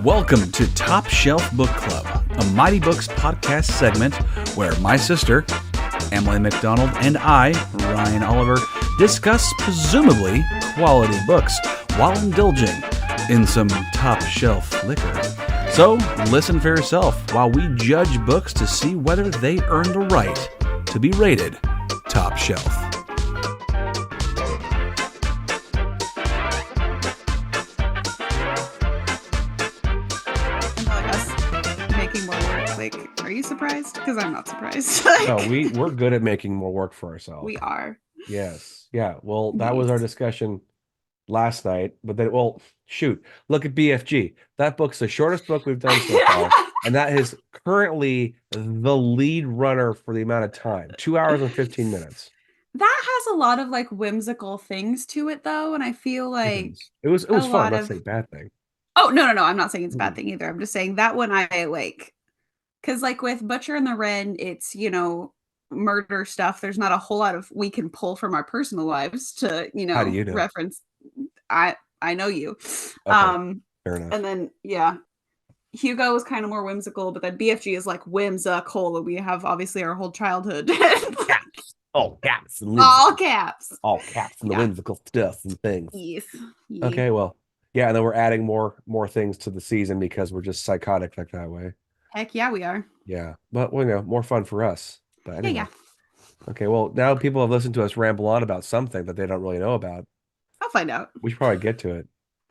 Welcome to Top Shelf Book Club, a Mighty Books podcast segment where my sister, Emily McDonald, and I, Ryan Oliver, discuss presumably quality books while indulging in some top shelf liquor. So listen for yourself while we judge books to see whether they earn the right to be rated top shelf. Are you surprised? Because I'm not surprised. No, we're good at making more work for ourselves. We are. Yes. Yeah. Well, that was our discussion last night. But then, well, shoot, look at BFG. That book's the shortest book we've done so far. And that is currently the lead runner for the amount of time. 2 hours and 15 minutes. That has a lot of like whimsical things to it though. And I feel like it was fun. That's a bad thing. Oh, no. I'm not saying it's a bad thing either. I'm just saying that one I like. Because like with Butcher and the Wren, it's, murder stuff. There's not a whole lot of we can pull from our personal lives to, How do you know? reference. I know you. Okay, fair enough. And then, Hugo is kind of more whimsical, but then BFG is like whimsical. We have obviously our whole childhood. Caps. All caps. All caps. All caps and the whimsical stuff and things. Yes. Okay, well, yeah, and then we're adding more things to the season because we're just psychotic like that way. Heck yeah, we are. Yeah, but more fun for us. But anyway. Yeah. Okay, well, now people have listened to us ramble on about something that they don't really know about. I'll find out. We should probably get to it.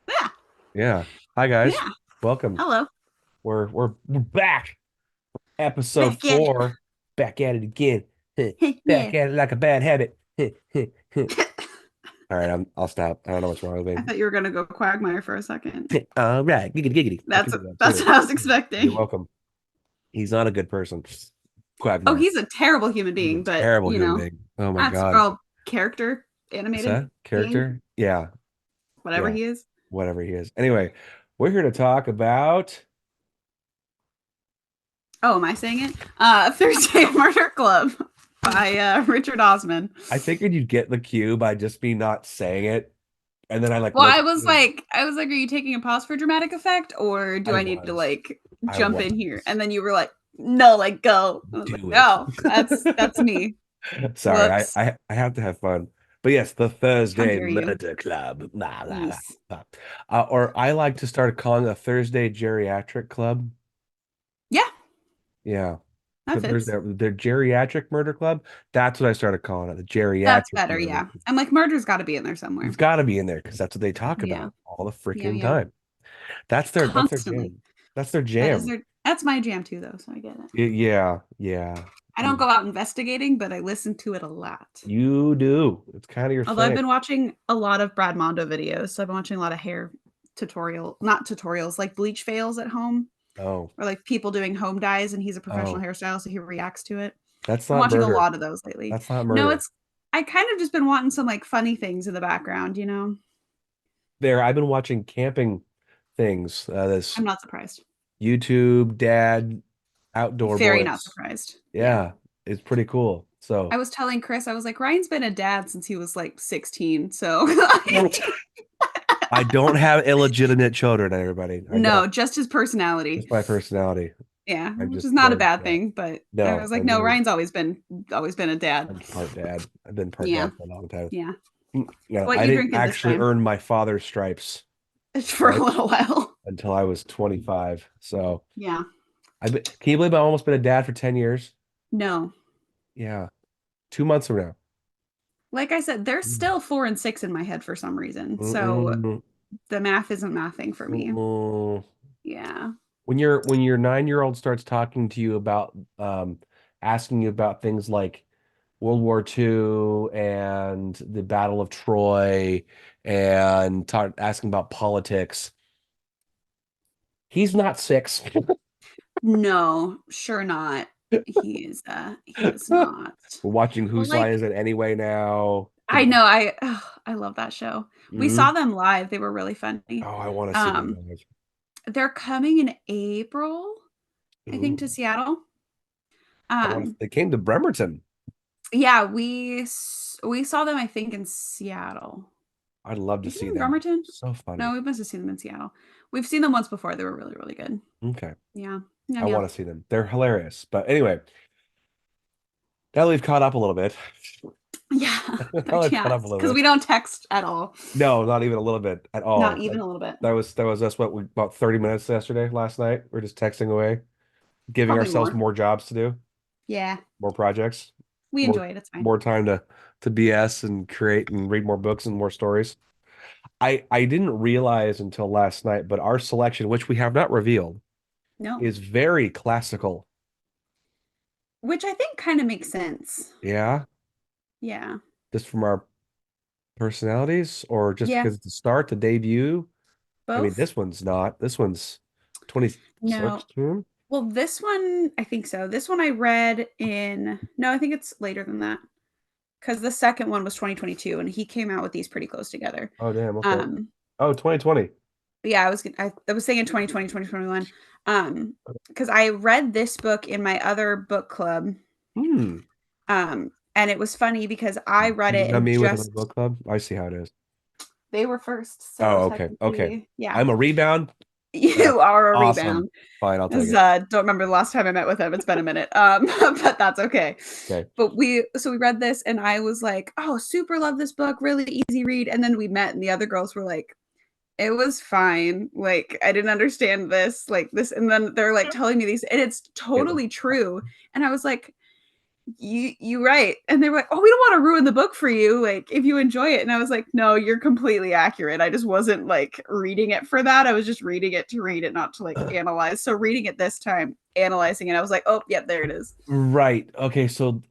Yeah. Yeah. Hi guys. Yeah. Welcome. Hello. We're back. Episode 4. Back at it again. Back at it like a bad habit. All right, I'll stop. I don't know what's wrong with me. I thought you were gonna go Quagmire for a second. All right, giggity. That's what I was expecting. You're welcome. He's not a good person. Quagmire. Oh, he's a terrible human being, but terrible human being. Oh my god. That's all character animated. Is that character? Being? Yeah. Whatever he is. Whatever he is. Anyway, we're here to talk about. Oh, am I saying it? Thursday Murder Club by Richard Osman. I figured you'd get the cue by just me not saying it. And then I like. Well, I was like, are you taking a pause for dramatic effect, or do I need to like jump in here? And then you were like, no, like go. I was like, no, that's me. Sorry, I have to have fun. But yes, the Thursday Murder Club. Or I like to start calling it a Thursday Geriatric Club. Yeah. Yeah. There's their Geriatric Murder Club. That's what I started calling it. The Geriatric. That's better, yeah. I'm like, murder's got to be in there somewhere. It's got to be in there because that's what they talk about all the freaking time. That's their jam. That's their jam. That's my jam too, though, so I get it. Yeah. I don't go out investigating, but I listen to it a lot. You do. It's kind of your Although thing. I've been watching a lot of Brad Mondo videos, so I've been watching a lot of hair not tutorials, like bleach fails at home. Oh. Or like people doing home dyes, and he's a professional hairstylist, so he reacts to it. That's not I'm watching murder. a lot of those lately. That's not murder. No, I kind of just been wanting some like funny things in the background, I've been watching camping things. I'm not surprised. YouTube dad outdoor Very boys. not surprised. Yeah, it's pretty cool. So I was telling Chris, I was like, Ryan's been a dad since he was like 16. So I don't have illegitimate children, everybody. No, just his personality. Just my personality. Yeah, which is not a bad thing, but no, I was like, no, Ryan's always been a dad. I'm part dad. I've been part dad for a long time. Yeah. I didn't actually earn my father's stripes for a little while until I was 25. So yeah. Can you believe I've almost been a dad for 10 years? No. Yeah. 2 months from now. Like I said, there's still 4 and 6 in my head for some reason. So the math isn't mathing for me. Yeah. When your 9-year-old starts talking to you about asking you about things like World War II and the Battle of Troy and asking about politics, he's not 6. No, sure not. He is not. We're watching Whose Line Is It Anyway now. I know. I love that show. We saw them live. They were really funny. Oh, I want to see them live. They're coming in April, I think, to Seattle. They came to Bremerton. Yeah, we saw them, I think, in Seattle. I'd love to see them. Bremerton? So funny. No, we must have seen them in Seattle. We've seen them once before. They were really, really good. Okay. Yeah. I want to see them. They're hilarious. But anyway, now that we've caught up a little bit. Yeah. Now we've caught up a little Because bit. we don't text at all. No, not even a little bit at all. Not even a little bit. That was us about 30 minutes last night. We're just texting away, giving Probably ourselves more. more jobs to do, Yeah. more projects, We more enjoy it. It's fine. more time to BS and create and read more books and more stories. I didn't realize until last night, but our selection, which we have not revealed, No. is very classical. Which I think kind of makes sense. Yeah, Yeah. just from our personalities, or just Yeah. because it's the start, the debut. I mean, Both? this one's not. This one's No. 2016. Well, this one, I think so. This one I read no, I think it's later than that. Because the second one was 2022 and he came out with these pretty close together. Oh, damn. Okay. Um, Oh, 2020. but yeah, I was saying 2020, 2021. Because I read this book in my other book club. Hmm. And it was funny because I read it Not and me with my just book club. I see how it is. they were first. So Oh, okay. Okay. technically, yeah. I'm a rebound. You are a Awesome. rebound. Fine, I'll take it. Don't remember the last time I met with him. It's been a minute. But that's okay. Okay. But we read this and I was like, oh, super love this book, really easy read. And then we met and the other girls were like, it was fine. Like, I didn't understand this, like this. And then they're like telling me these, and it's totally true. And I was like, you right. And they were like, oh, we don't want to ruin the book for you, like if you enjoy it. And I was like, no, you're completely accurate. I just wasn't like reading it for that. I was just reading it to read it, not to like analyze. So reading it this time, analyzing it, I was like, oh yep, there it is. Right. Okay, so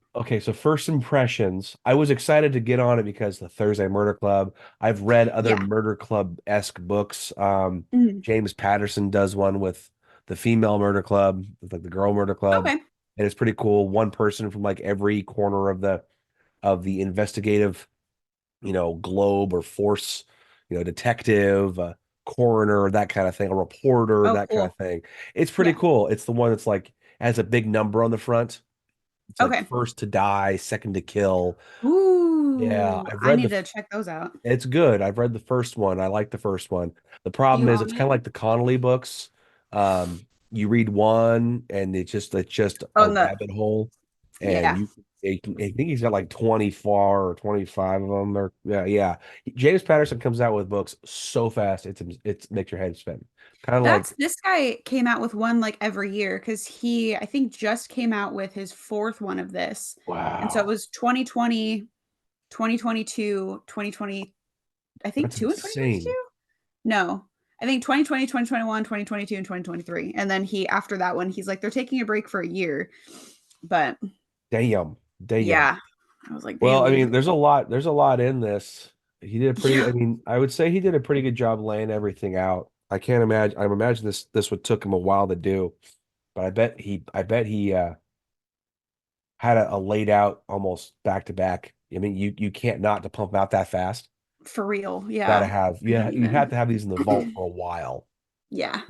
first impressions. I was excited to get on it because the Thursday Murder Club. I've read other Yeah. Murder Club-esque books. Mhm. James Patterson does one with the female murder club, with like the girl murder club. Okay. And it's pretty cool. One person from like every corner of the investigative, globe or force, detective, coroner, that kind of thing, a reporter, Oh, that kind cool. of thing. It's pretty Yeah. cool. It's the one that's like has a big number on the front. It's like Okay. first to die, second to kill. Yeah, Ooh, I've I read need to check those out. it's good. I've read the first one. I like the first one. The problem You is own it's kind it? of like the Connolly books. You read one and it's just Oh a no. rabbit hole. And Yeah. I think he's got like 24 or 25 of them. Or yeah. James Patterson comes out with books so fast, it's makes your head spin. Kind of like, This guy came out with one like every year because he, I think, just came out with his fourth one of this. And so it wow, was 2020, 2022, 2020, I think that's two in insane. 2022? No. I think 2020, 2021, 2022, and 2023. And then after that one, he's like, they're taking a break for a year. But Damn. Damn. yeah, I was like, Well, damn, I dude. mean, there's a lot in this. He did a pretty, Yeah, I mean, I would say he did a pretty good job laying everything out. I imagine this would took him a while to do, but I bet he had a laid out almost back to back. I mean, you can't not to pump out that fast. for real. Gotta Yeah. have, I yeah, don't you have even. to have these in the vault for a while. Yeah.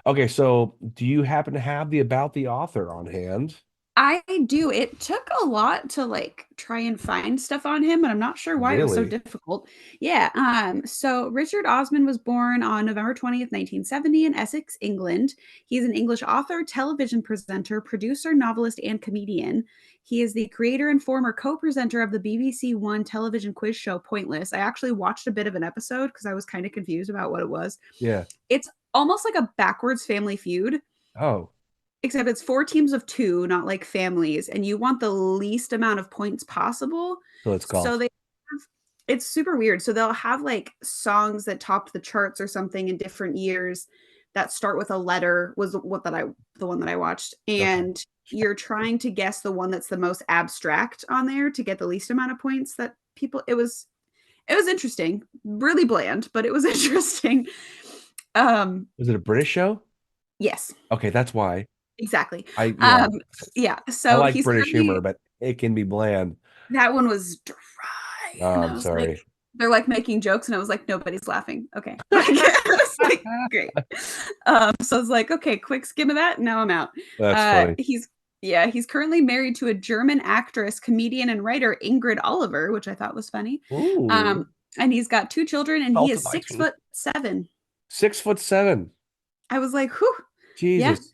Okay, so do you happen to have the about the author on hand? I do. It took a lot to like try and find stuff on him, and I'm not sure why it was so Really? difficult. Yeah. So Richard Osman was born on November 20th, 1970 in Essex, England. He's an English author, television presenter, producer, novelist, and comedian. He is the creator and former co-presenter of the BBC One television quiz show Pointless. I actually watched a bit of an episode because I was kind of confused about what it was. Yeah. It's almost like a backwards Family Feud. Oh, Except it's 4 teams of 2, not like families, and you want the least amount of points possible. so it's So golf. they have it's super weird. So they'll have, like, songs that topped the charts or something in different years that start with a letter was the one that I watched, Okay. and you're trying to guess the one that's the most abstract on there to get the least amount of points that people it was interesting. Really bland, but it was interesting. Was it a British show? Yes, Okay, that's why. exactly. Yeah. Yeah, I so like he's British humor, currently but it can be bland. that one was dry, Oh, and I I'm was like sorry. they're, like, making jokes, and I was like, "Nobody's laughing." Okay. Like, it's like, great. So I was like, "Okay, quick skim of that, now I'm out." That's funny. He's currently married to a German actress, comedian, and writer, Ingrid Oliver, which I thought was funny. Ooh, And he's got 2 children, and he salted is my teeth. 6'7". 6'7". I was like, whew, yeah. Jesus.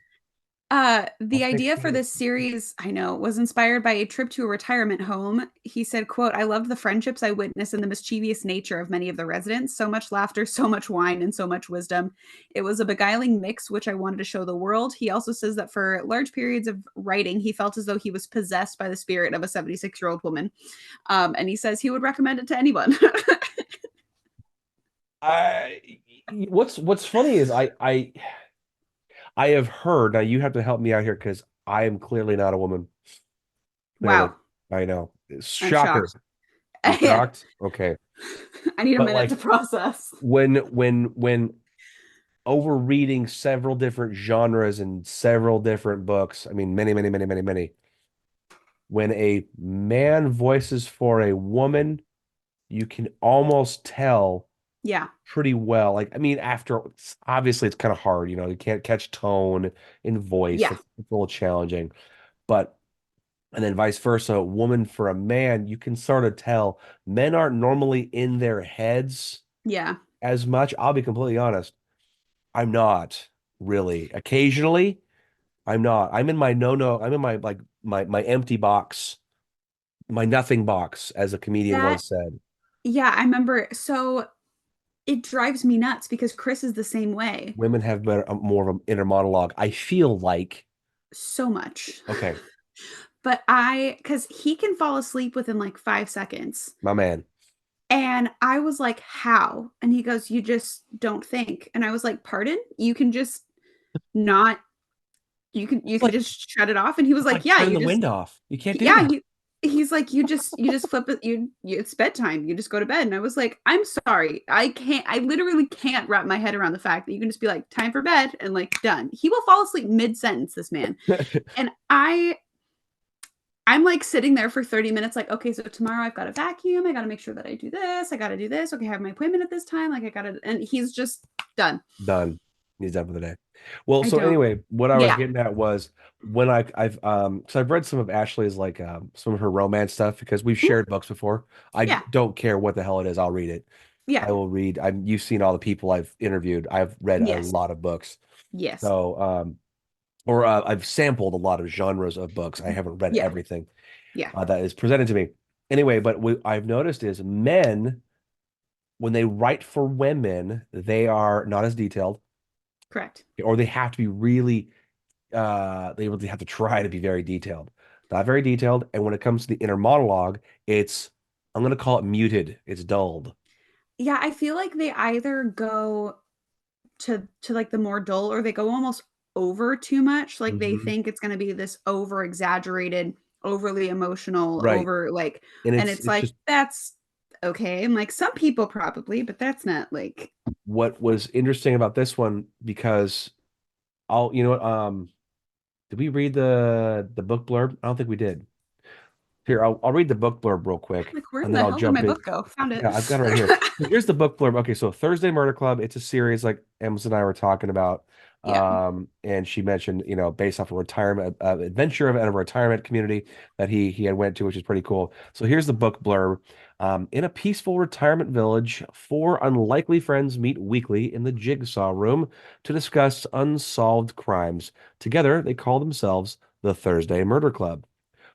The That makes idea for sense. this series, I know, was inspired by a trip to a retirement home. He said, quote, I loved the friendships I witnessed and the mischievous nature of many of the residents. So much laughter, so much wine, and so much wisdom. It was a beguiling mix, which I wanted to show the world. He also says that for large periods of writing, he felt as though he was possessed by the spirit of a 76-year-old woman. And he says he would recommend it to anyone. I what's funny is I have heard, now you have to help me out here because I am clearly not a woman. Clearly. Wow. I know. I'm Shocker. shocked. You Yeah. shocked? Okay. I need a But minute like to process. when over reading several different genres and several different books, I mean many, many, many, many, many, when a man voices for a woman, you can almost tell Yeah. pretty well. Like, I mean, obviously it's kind of hard, you can't catch tone in voice. Yeah. It's a little challenging. But and then vice versa, a woman for a man, you can sort of tell men aren't normally in their heads Yeah. as much. I'll be completely honest. I'm not really. Occasionally, I'm not. I'm in my no. I'm in my like my empty box, my nothing box, as a comedian That once said. Yeah, I remember. So it drives me nuts because Chris is the same way Women have better, more of an inner monologue. I feel like, so much. okay, But because he can fall asleep within like 5 seconds. my man. And I was like, how? And he goes, you just don't think. And I was like, pardon? You can just not, you It's can like just shut it off. And he was it's like, like yeah, turning you the just, wind off. You can't do yeah, that. he's like, you just flip it, it's bedtime. You just go to bed. And I was like, I'm sorry. I literally can't wrap my head around the fact that you can just be like, time for bed and like done. He will fall asleep mid-sentence, this man. And I'm like sitting there for 30 minutes, like, okay, so tomorrow I've got to vacuum. I got to make sure that I do this. I got to do this. Okay, I have my appointment at this time. Like, I got to, and he's just done. Done. He's done for the day. Well, I so don't, anyway, what I was yeah, getting at was when so I've read some of Ashley's, like, some of her romance stuff because we've mhm, shared books before. I yeah, don't care what the hell it is, I'll read it. yeah, I will read. You've seen all the people I've interviewed. I've read a yes, lot of books. yes, So or I've sampled a lot of genres of books. I haven't read yeah, everything yeah, that is presented to me. Anyway, but what I've noticed is men, when they write for women, they are not as detailed, correct. or they have to be really they really have to try to be very detailed. Not very detailed. And when it comes to the inner monologue, I'm gonna call it muted. It's dulled. Yeah, I feel like they either go to like the more dull or they go almost over too much. Like they Mhm. think it's going to be this over exaggerated, overly emotional, Right. over like, And and it's it's it's like, just that's okay. And like some people probably, but that's not like, what was interesting about this one, because you know what, did we read the book blurb? I don't think we did. Here, I'll read the book blurb real quick, where and then the I'll hell did my jump in. book go? Found it. Yeah, I've got it right here. Here's the book blurb. Okay, so Thursday Murder Club, it's a series like Emma and I were talking about. Yeah. And she mentioned, based off a retirement adventure of a retirement community that he had went to, which is pretty cool. So here's the book blurb. In a peaceful retirement village, four unlikely friends meet weekly in the Jigsaw Room to discuss unsolved crimes. Together, they call themselves the Thursday Murder Club.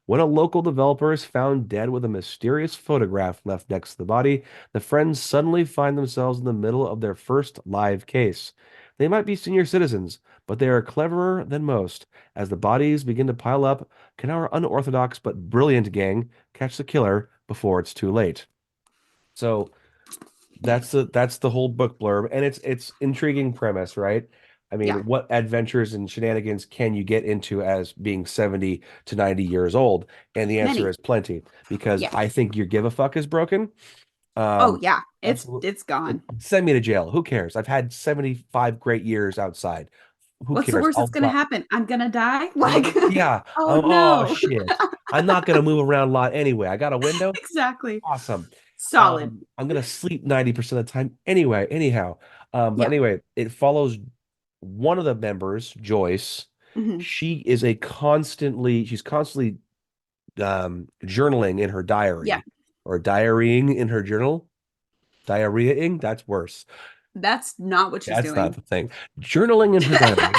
When a local developer is found dead with a mysterious photograph left next to the body, the friends suddenly find themselves in the middle of their first live case. They might be senior citizens, but they are cleverer than most. As the bodies begin to pile up, can our unorthodox but brilliant gang catch the killer before it's too late? So that's the whole book blurb, and it's intriguing premise, right? I Yeah. mean, what adventures and shenanigans can you get into as being 70 to 90 years old? And the answer Many. is plenty, because Yeah. I think your give a fuck is broken. Oh Um, yeah. absolutely. It's gone. Send me to jail. Who cares? I've had 75 great years outside. Who What's the cares? worst that's gonna happen? I'm gonna die? Like, Yeah. oh Oh no. shit. I'm not gonna move around a lot anyway. I got a window. Exactly. Awesome. Solid. I'm gonna sleep 90% of the time anyway, anyhow. But Yeah. anyway, it follows one of the members, Joyce. Hmm. She's constantly journaling in her Yeah. diary, or diarying in her journal. Diarrheaing, that's worse. That's not what she's That's not doing. the thing. Journaling in her diary.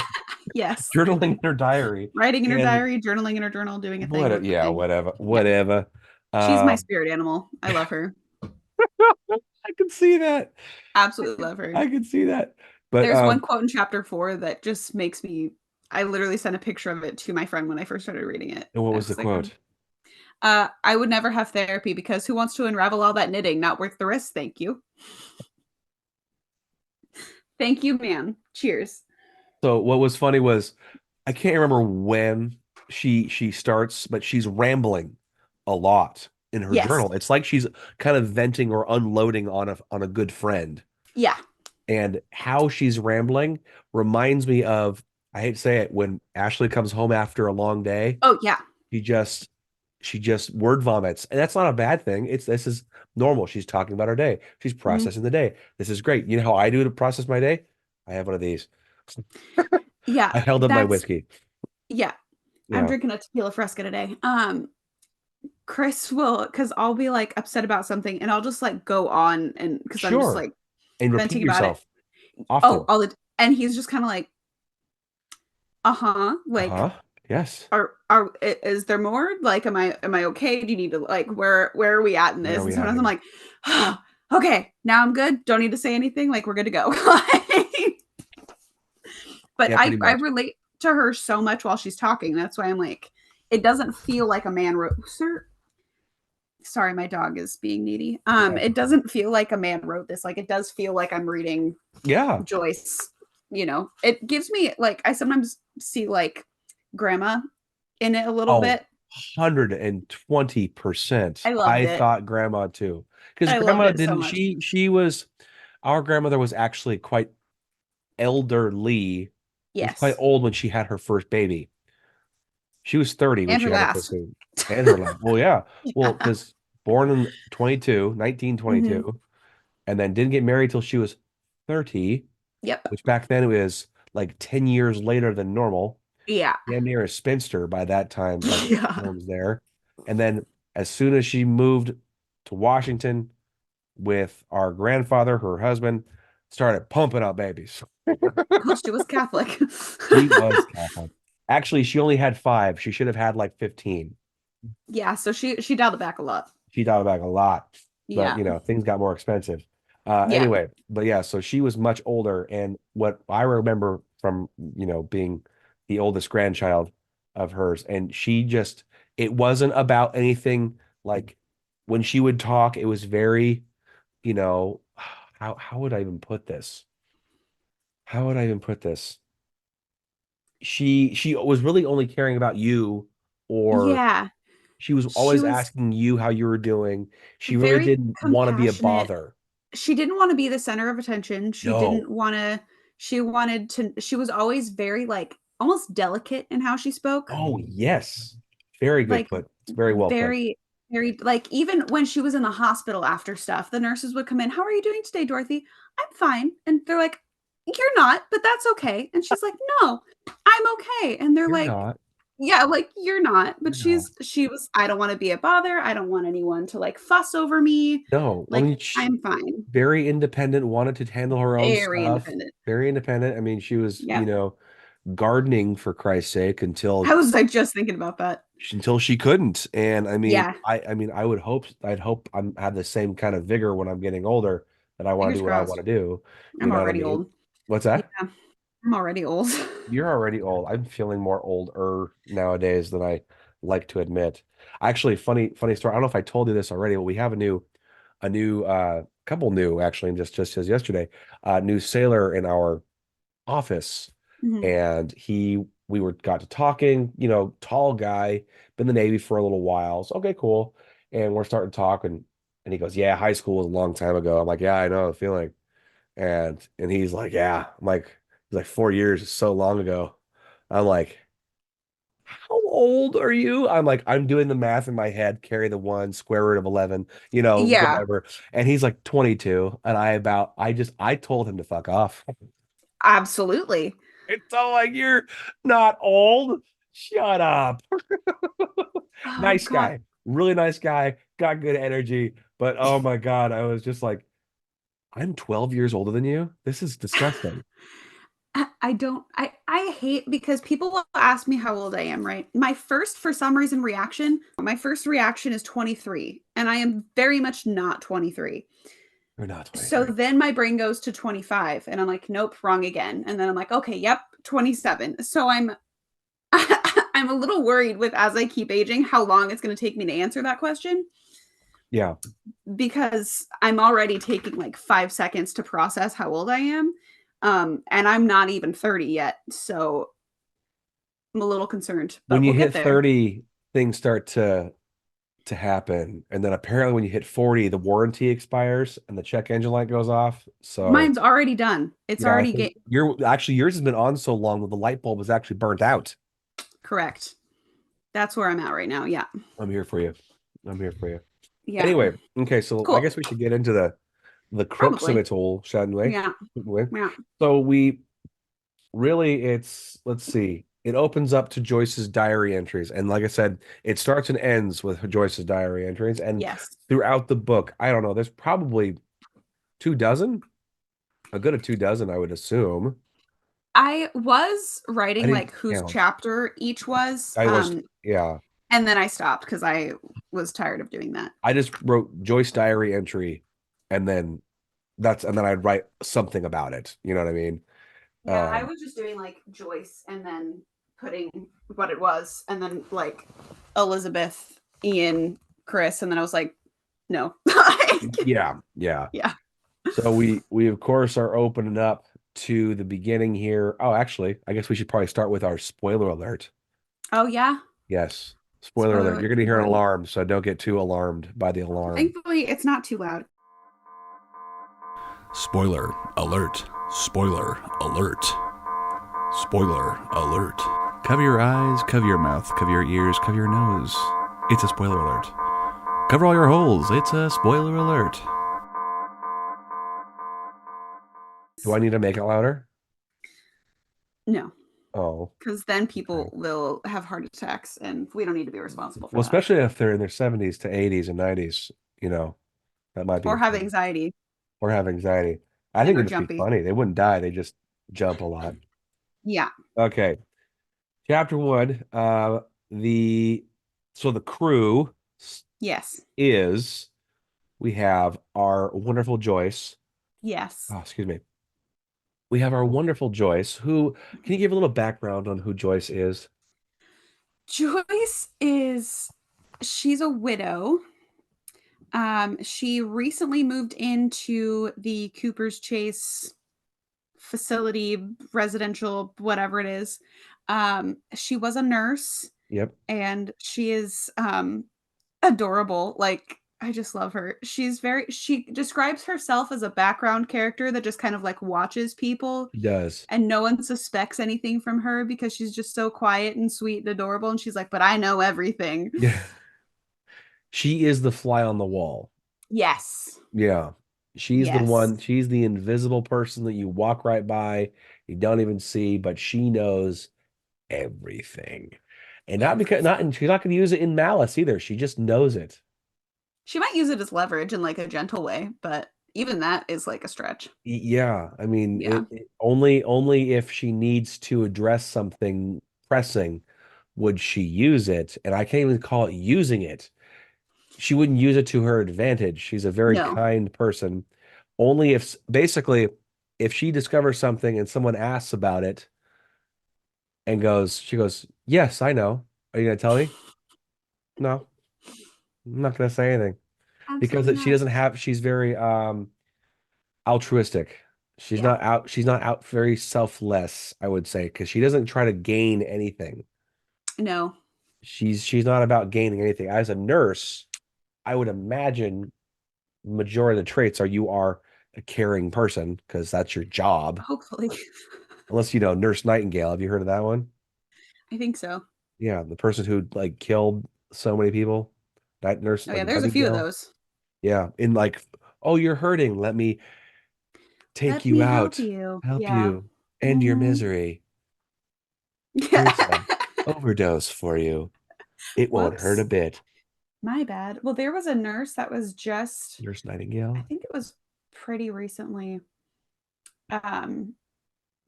Yes. Journaling in her diary. Writing in her And diary, journaling in her journal, doing a thing what with the yeah, thing. whatever. Yeah. Whatever. She's my Um spirit animal. I love her. I can see that. Absolutely love her. I can see that. But There's one quote in chapter 4 that just makes me I literally sent a picture of it to my friend when I first started reading it. and what I was the was like, quote? I would never have therapy because who wants to unravel all that knitting? Not worth the risk, thank you. Thank you, man. Cheers. So what was funny was I can't remember when she starts, but she's rambling a lot in her Yes. journal. It's like she's kind of venting or unloading on a good friend. Yeah. And how she's rambling reminds me of, I hate to say it, when Ashley comes home after a long day, Oh, yeah. she just she just word vomits. And that's not a bad thing. This is normal. She's talking about her day. She's Mhm. processing the day. This is great. You know how I do to process my day? I have one of these. Yeah. I held up my That's whiskey. yeah. I'm Yeah. drinking a tequila fresca today. Chris will because I'll be like upset about something and I'll just like go on and because I'm just Sure. like And repeat venting about it. yourself Oh, often. all the and he's just kind of like, uh-huh, like Uh-huh. Yes. is there more? Like, am I okay? Do you need to like where are we at in Where are this? And we at sometimes I'm here? like, oh, okay, now I'm good. Don't need to say anything. Like we're good to go. But Yeah, I pretty I much. relate to her so much while she's talking. That's why I'm like, it doesn't feel like a man wrote. Sir, sorry, my dog is being needy. That's It okay. doesn't feel like a man wrote this. Like it does feel like I'm reading Yeah. Joyce. It gives me like I sometimes see like grandma in it a little Oh, bit. 120%. I loved I it. thought grandma too. Because I loved grandma it so didn't, much. she was, our grandmother was actually quite elderly, was quite Yes. old when she had her first baby. She was 30 when And she her had her first last. baby. And her last. Well, yeah. Well, Yeah. because born in 1922, Hmm. and then didn't get married till she was 30, Yep. which back then it was like 10 years later than normal. Yeah. Damn near a spinster by that time by the Yeah. terms there. And then as soon as she moved to Washington with our grandfather, her husband, started pumping out babies. Well, she was Catholic. She was Catholic. Actually, she only had five. She should have had like 15. Yeah, so she dialed it back a lot. She dialed back a lot, but Yeah. things got more expensive. Yeah. Anyway, but yeah, so she was much older, and what I remember from being the oldest grandchild of hers, and she just it wasn't about anything like when she would talk, it was very, you know, how would I even put this? How would I even put this? She was really only caring about you, or Yeah. she was She always was asking you how you were doing. She really very didn't want to be a compassionate. bother. She didn't want to be the center of attention. She No. didn't want to she wanted to she was always very like almost delicate in how she spoke. Oh, yes. Very good Like put. It's very well put. very very like even when she was in the hospital after stuff, the nurses would come in, "How are you doing today, Dorothy?" "I'm fine." And they're like, "You're not, but that's okay." And she's like, "No, I'm okay." And they're You're like, not. "Yeah, like you're not." But You're not. she was, "I don't want to be a bother. I don't want anyone to like fuss over me. No. I Like mean, I'm fine." very independent, wanted to handle her own Very stuff. independent. Very independent. I mean, she was, Yeah. gardening for Christ's sake until I was like just thinking about that. she couldn't. And I mean, Yeah. I mean, I'd hope I'm have the same kind of vigor when I'm getting older that I want to Fingers do what I want crossed. to do. You I'm know what I already mean? old. What's Yeah. that? I'm already old. You're already old. I'm feeling more older nowadays than I like to admit. Actually, funny story. I don't know if I told you this already, but we have a new couple new actually, and just as yesterday, new sailor in our office. Mhm. And we got to talking, tall guy, been in the Navy for a little while. So okay, cool. And we're starting to talk and he goes, "Yeah, high school was a long time ago." I'm like, "Yeah, I know the feeling." And he's like, "Yeah." I'm like, he's like, "4 years is so long ago." I'm like, "How old are you?" I'm like, I'm doing the math in my head, carry the one, square root of 11, Yeah, whatever. And he's like 22. And I told him to fuck off. absolutely. It's all like, "You're not old. Shut up." Oh Nice god. guy, really nice guy, got good energy. But oh my God, I was just like, I'm 12 years older than you. This is disgusting. I don't I hate because people will ask me how old I am, right? For some reason my first reaction is 23, and I am very much not 23. You're not So 23. then my brain goes to 25 and I'm like, nope, wrong again. And then I'm like, okay, yep, 27. So I'm I'm a little worried with as I keep aging how long it's going to take me to answer that question Yeah. because I'm already taking like 5 seconds to process how old I am. And I'm not even 30 yet. So I'm a little concerned, When but you we'll get hit there. 30, things start to happen. And then apparently when you hit 40, the warranty expires and the check engine light goes off. So Mine's already done. It's yeah, I already think yours has been on so long that the light bulb was actually burnt out. correct. That's where I'm at right now. Yeah. I'm here for you. I'm here for you. Yeah. Anyway, okay, so I Cool. guess we should get into the crux of Probably. it all, shouldn't we? Yeah. Yeah. So we really it's let's see. It opens up to Joyce's diary entries. And like I said, it starts and ends with Joyce's diary entries. And Yes. throughout the book, I don't know, there's probably 2 dozen, a good of 2 dozen, I would assume. I was I writing didn't like whose count. chapter each was. I was, yeah. And then I stopped because I was tired of doing that. I just wrote Joyce diary entry and then and then I'd write something about it. You know what I mean? Yeah, I Um, was just doing like Joyce and then putting what it was, and then like Elizabeth, Ian, Chris, and then I was like, no. yeah, yeah. Yeah. So we of course are opening up to the beginning here. Oh, actually, I guess we should probably start with our spoiler alert. Oh yeah. Yes. Spoiler Spoiler alert. You're alert's going to hear an important. alarm, so don't get too alarmed by the alarm. Thankfully, it's not too loud. Spoiler alert. Spoiler alert. Spoiler alert. Cover your eyes, cover your mouth, cover your ears, cover your nose. It's a spoiler alert. Cover all your holes. It's a spoiler alert. Do I need to make it louder? No, Oh. because then people Okay. will have heart attacks, and we don't need to be responsible for Well, that. especially if they're in their 70s to 80s and 90s, you know, that might be Or a have thing. anxiety Or have anxiety. I and think are it'd just be jumpy. funny. They wouldn't die, they just jump a lot. Yeah. Okay. Chapter one. The so the crew Yes. is we have our wonderful Joyce. Yes. Oh, excuse me. We have our wonderful Joyce, who can you give a little background on who Joyce is? Joyce is she's a widow. She recently moved into the Cooper's Chase facility, residential, whatever it is. She was a nurse Yep, and she is adorable. Like I just love her. She describes herself as a background character that just kind of like watches people he does. and no one suspects anything from her because she's just so quiet and sweet and adorable and she's like, "But I know everything." Yeah. She is the fly on the wall. Yes. Yeah. She's the Yes. one, she's the invisible person that you walk right by, you don't even see, but she knows everything. And not because not Everything. and she's not going to use it in malice either. She just knows it. She might use it as leverage in like a gentle way, but even that is like a stretch. Yeah, I mean, Yeah. only if she needs to address something pressing would she use it. And I can't even call it using it. She wouldn't use it to her advantage. She's a very No. kind person. Only if basically if she discovers something and someone asks about it and she goes, "Yes, I know. Are you gonna tell me?" No, I'm not gonna say anything because Absolutely she not. doesn't have. She's very altruistic. Yeah. She's not out very selfless, I would say, because she doesn't try to gain anything. No. She's not about gaining anything. As a nurse, I would imagine majority of the traits are you are a caring person because that's your job. Hopefully. Unless you know Nurse Nightingale. Have you heard of that one? I think so. Yeah, the person who like killed so many people. Night nurse Oh like yeah, there's a few of Nightingale. those. Yeah, in like, oh, you're hurting. Let me take Let you me help out, you. help Yeah. you, end your Mhm. misery. Here's a overdose for you. It won't hurt a Whoops. bit. My bad. Well, there was a nurse that was just Nurse I Nightingale. think it was pretty recently.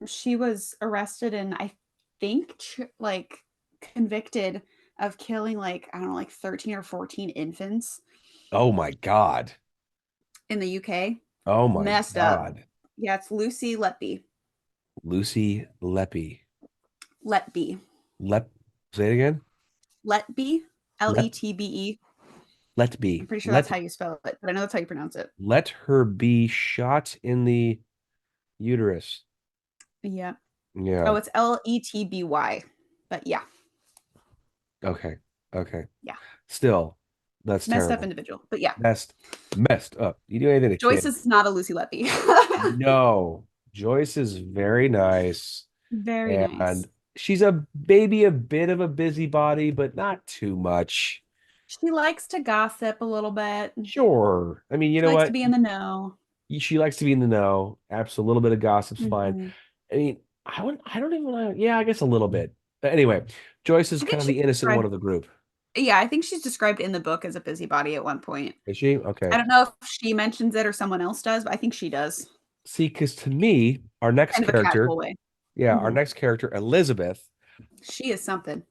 She was arrested and I think like convicted of killing like I don't know like 13 or 14 infants Oh my God. in the UK. Oh my Messed up. God. Yeah, it's Lucy Letby. Lucy Leppy. Letby. Say it again. Letby. Let Letbe. let be. I'm pretty sure that's Let how you spell it, but I know that's how you pronounce it. let her be shot in the uterus. Yeah. Yeah. Oh, it's Letby. But yeah. Okay. Okay. Yeah. Still, that's Messed up terrible. individual. But yeah. That's messed up. You do anything to Joyce kids. is not a Lucy Letby. No. Joyce is very nice. Very nice. And she's a maybe a bit of a busybody, but not too much. She likes to gossip a little bit. Sure. I mean, you She know likes to what? be in the know. She likes to be in the know. Absolutely. A little bit of gossip's fine. Mhm. I mean, I don't even know. Yeah, I guess a little bit. But anyway, Joyce is I think kind of she's the innocent one described of the group. yeah, I think she's described in the book as a busybody at one point. Is she? Okay. I don't know if she mentions it or someone else does, but I think she does. See, because to me, our next Kind of a character, casual way. yeah, our Mhm. next character, Elizabeth, She is something.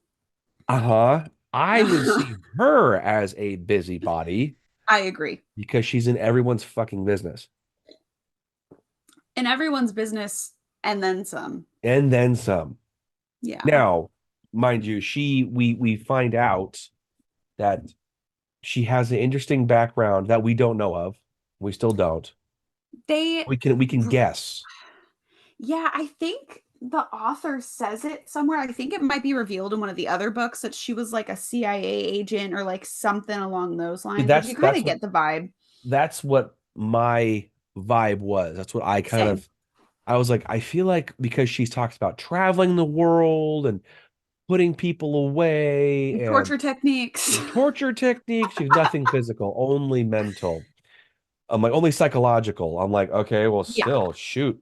uh-huh, I would see her as a busybody I agree. because she's in everyone's fucking business. In everyone's business and then some. And then some. Yeah. Now, mind you, we find out that she has an interesting background that we don't know of. We still don't. They We can guess. yeah, I think the author says it somewhere. I think it might be revealed in one of the other books that she was like a CIA agent or like something along those lines. Like you kind of get the vibe. That's what my vibe was. That's what I kind Same. of I was like, I feel like because she talks about traveling the world and putting people away and Torture techniques. torture techniques, she's nothing physical, only mental. I'm like, only psychological. I'm like, okay, well, Yeah, still, shoot.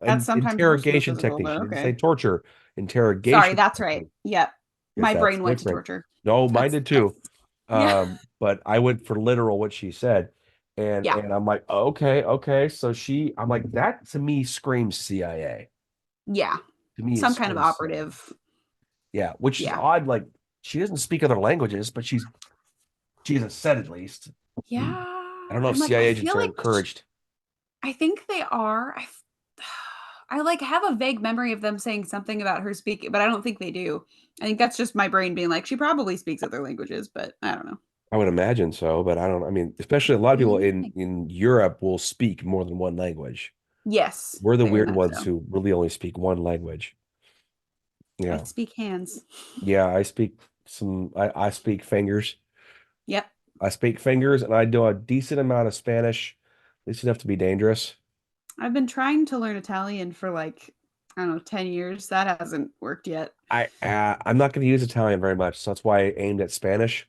that's And sometimes worse than the interrogation physical, technique. but She didn't say okay. torture. Sorry, Interrogation that's right. technique, Yep. because My that's brain went to different. torture. No, mine did That's too. yeah. But I went for literal what she said. Yeah. And I'm like, okay, okay. So I'm like, that to me screams CIA. Yeah. To me, it Some kind of screams CIA. operative. Yeah, which is Yeah. odd. Like, she doesn't speak other languages, but she hasn't said at least. Yeah. I don't know if I'm like, CIA I agents feel are like encouraged. I think they are. I like have a vague memory of them saying something about her speaking, but I don't think they do. I think that's just my brain being like, she probably speaks other languages, but I don't know. I would imagine so, but I don't. I mean, especially a lot of people in Europe will speak more than one language. Yes, We're the very weird much ones so. who really only speak one language. I Yeah, speak hands. yeah. I speak I speak fingers. Yep. I speak fingers, and I do a decent amount of Spanish, at least enough to be dangerous. I've been trying to learn Italian for like, I don't know, 10 years. That hasn't worked yet. I'm not going to use Italian very much, so that's why I aimed at Spanish.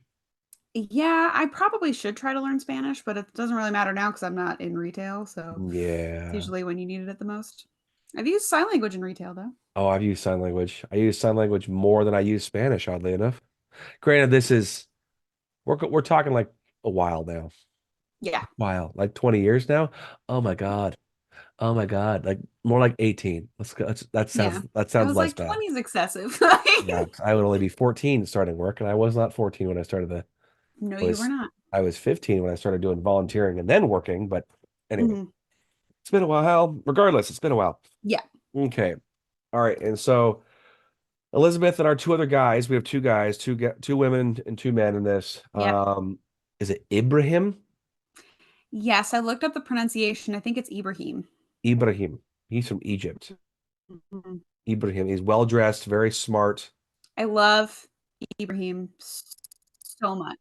Yeah, I probably should try to learn Spanish, but it doesn't really matter now because I'm not in retail. So it's Yeah. usually when you need it the most. I've used sign language in retail though. Oh, I've used sign language. I use sign language more than I use Spanish, oddly enough. Granted, this is we're talking like a while now. Yeah. While like 20 years now. Oh my God. Oh my God. Like more like 18. Let's go. Yeah. That I sounds was less like, bad. 20 is excessive. Yeah, 'cause I would only be 14 starting work, and I was not 14 when I started No, I you were was not. I was 15 when I started doing volunteering and then working. But anyway, Mhm. it's been a while. Regardless, it's been a while. Yeah. Okay. All right. And so Elizabeth and our two other guys, we have two guys, two women and two men in this. Yep. Is it Ibrahim? Yes, I looked up the pronunciation. I think it's Ibrahim. Ibrahim. He's from Egypt. Mhm. Ibrahim. He's well dressed, very smart. I love Ibrahim so much.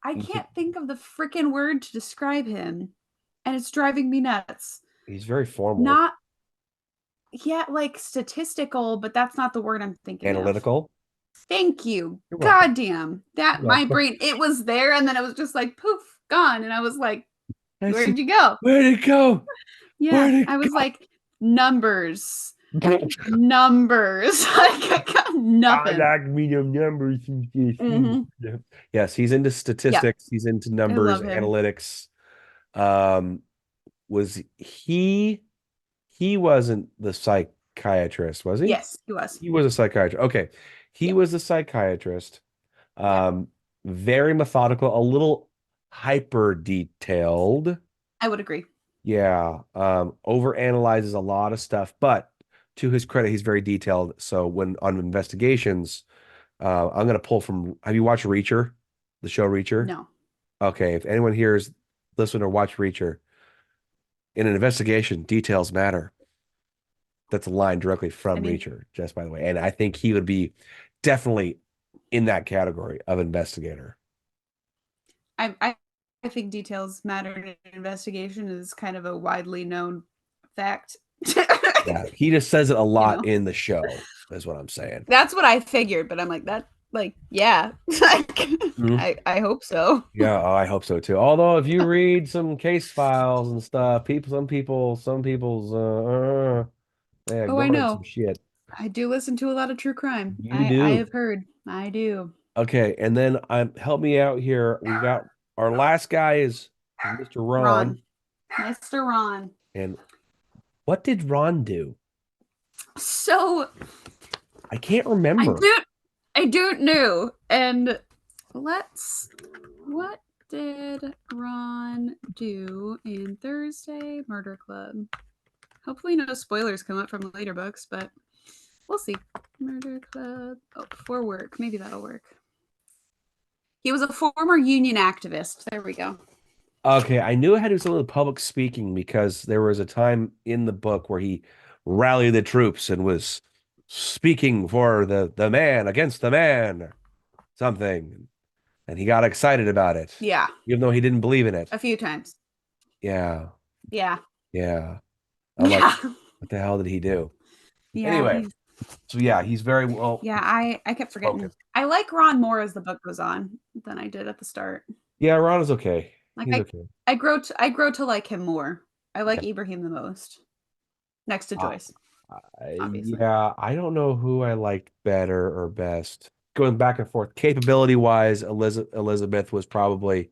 I He- can't think of the freaking word to describe him, and it's driving me nuts. he's very formal, Not yeah, like statistical, but that's not the word I'm thinking of. analytical. Thank you. You're welcome. Goddamn. That You're my welcome. brain, it was there and then it was just like poof, gone. And I was like, I see. where'd you go? Where'd it go? Yeah. Where'd it I was go? like, numbers. Numbers. Like I got I nothing. like me them numbers. Hmm. Yes, he's into Yeah. statistics. He's into I numbers, love him. analytics. Um, was he wasn't the psychiatrist, was he? Yes, he was. He was a psychiatrist. Okay. He Yep. was a psychiatrist. Yep. Um, very methodical, a little hyper detailed. I would agree. Yeah. Over analyzes a lot of stuff, but to his credit, he's very detailed. So when on investigations, I'm gonna pull from, have you watched Reacher? The show Reacher? No. Okay, if anyone here is listen or watch Reacher, in an investigation, details matter. That's a line directly I from mean, Reacher, just by the way. And I think he would be definitely in that category of investigator. I think details matter in an investigation is kind of a widely known fact. Yeah, he just says it a You lot know, in the show, is what I'm saying. that's what I figured, but I'm like that. Like, yeah, like, Mhm. I hope so. Yeah, oh, I hope so too. Although if you read some case files and stuff, some people's yeah, Oh, I going on some know. shit. I do listen to a lot of true crime. You I do. have heard. I do. Okay, and then help me out here. We got our last guy is Mr. Ron. Ron, Mr. Ron. And what did Ron do? So I can't I remember. do I don't know. And what did Ron do in Thursday Murder Club? Hopefully no spoilers come up from later books, but we'll see. Murder Club. Oh, for work. Maybe that'll work. He was a former union activist. There we go. Okay, I knew I had to do something with public speaking because there was a time in the book where he rallied the troops and was speaking for the man against the man or something. And he got excited about it, Yeah, even though he didn't believe in it. a few times. Yeah, Yeah. yeah. I'm like, Yeah. what the hell did he do? Yeah, Anyway, he's so yeah, he's very well yeah, I kept spoken. forgetting. I like Ron more as the book goes on than I did at the start. Yeah, Ron is okay. Like He's okay. I grow to like him more. I like Yeah. Ibrahim the most. Next to Joyce, obviously. Yeah, I don't know who I liked better or best. Going back and forth, capability wise, Elizabeth was probably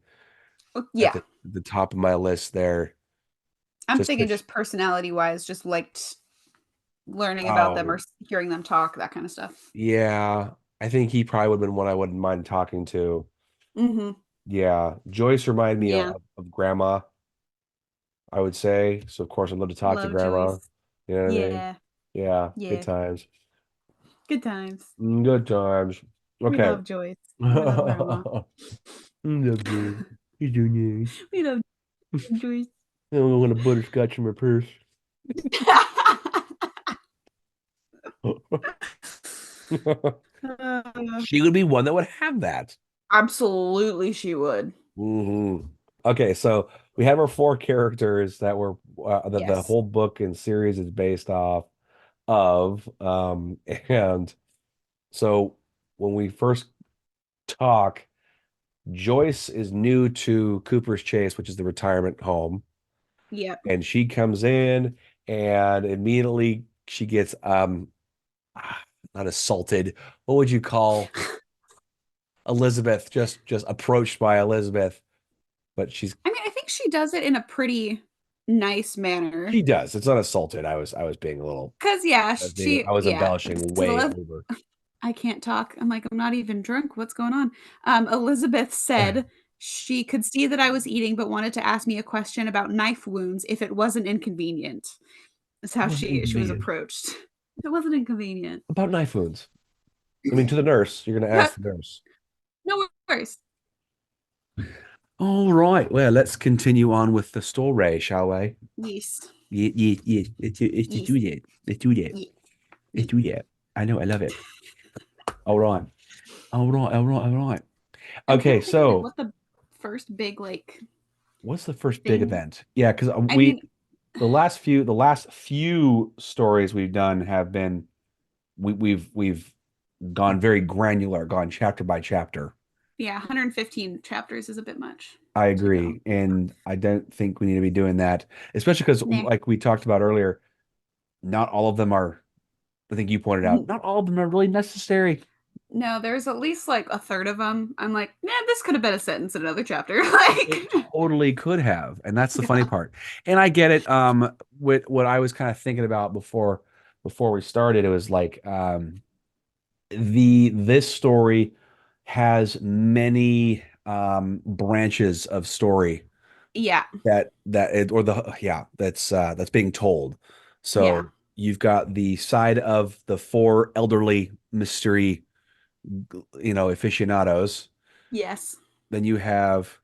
Oh, at yeah. the top of my list there. I'm Just thinking 'cause just personality wise, just liked learning about them oh or hearing them talk, that kind of stuff. yeah, I think he probably would have been one I wouldn't mind talking to. Mm-hmm. Yeah, Joyce reminded me Yeah. of Grandma, I would say. So of course I'd love to talk to Love Grandma. Joyce. You know what I mean? Yeah. Yeah, good Yeah. times. Good times. Good times. We Okay. love Joyce. We love Grandma. Love Joyce. He's doing We love Joyce. I don't want a butterscotch in my purse. Uh, She would be one that would have that. absolutely, she would. Okay, so we have our four characters that were that the Yes. whole book and series is based off of. And so when we first talk, Joyce is new to Cooper's Chase, which is the retirement home, Yep. and she comes in and immediately she gets not assaulted. What would you call Elizabeth? Just approached by Elizabeth, but I mean, I think she does it in a pretty nice manner. she does. It's not assaulted. I was being a little Cause yeah, I was yeah. embellishing To the way left, over. I can't talk. I'm like, I'm not even drunk. What's going on? Elizabeth said she could see that I was eating, but wanted to ask me a question about knife wounds if it wasn't inconvenient. That's how It wasn't she was inconvenient. approached. If it wasn't inconvenient. About knife wounds. I mean, to the nurse. You're going to Yeah, ask the nurse. no worries. All right. Well, let's continue on with the story, shall we? Yes. Yeah, yeah, yeah. Let's Yes. do that. Let's do that. Yeah. Let's do that. I know. I love it. All right. All right. All right. All right. I'm Okay. trying to think of So, what the first big like What's the first big thing. event? Yeah, because I mean, the last few stories we've done have been we've gone very granular, gone chapter by chapter. yeah, 115 chapters is a bit much I to go. agree, and I don't think we need to be doing that, especially because, Nah. like we talked about earlier, not all of them are. I think you pointed out, not all of them are really necessary. No, there's at least like a third of them. I'm like, yeah, this could have been a sentence in another chapter. It Like, totally could have, and that's the funny yeah, part. And I get it. What I was kind of thinking about before we started, it was like the this story has many branches of story yeah, that it or the yeah that's being told. yeah, So you've got the side of the four elderly mystery, aficionados. yes. Then you have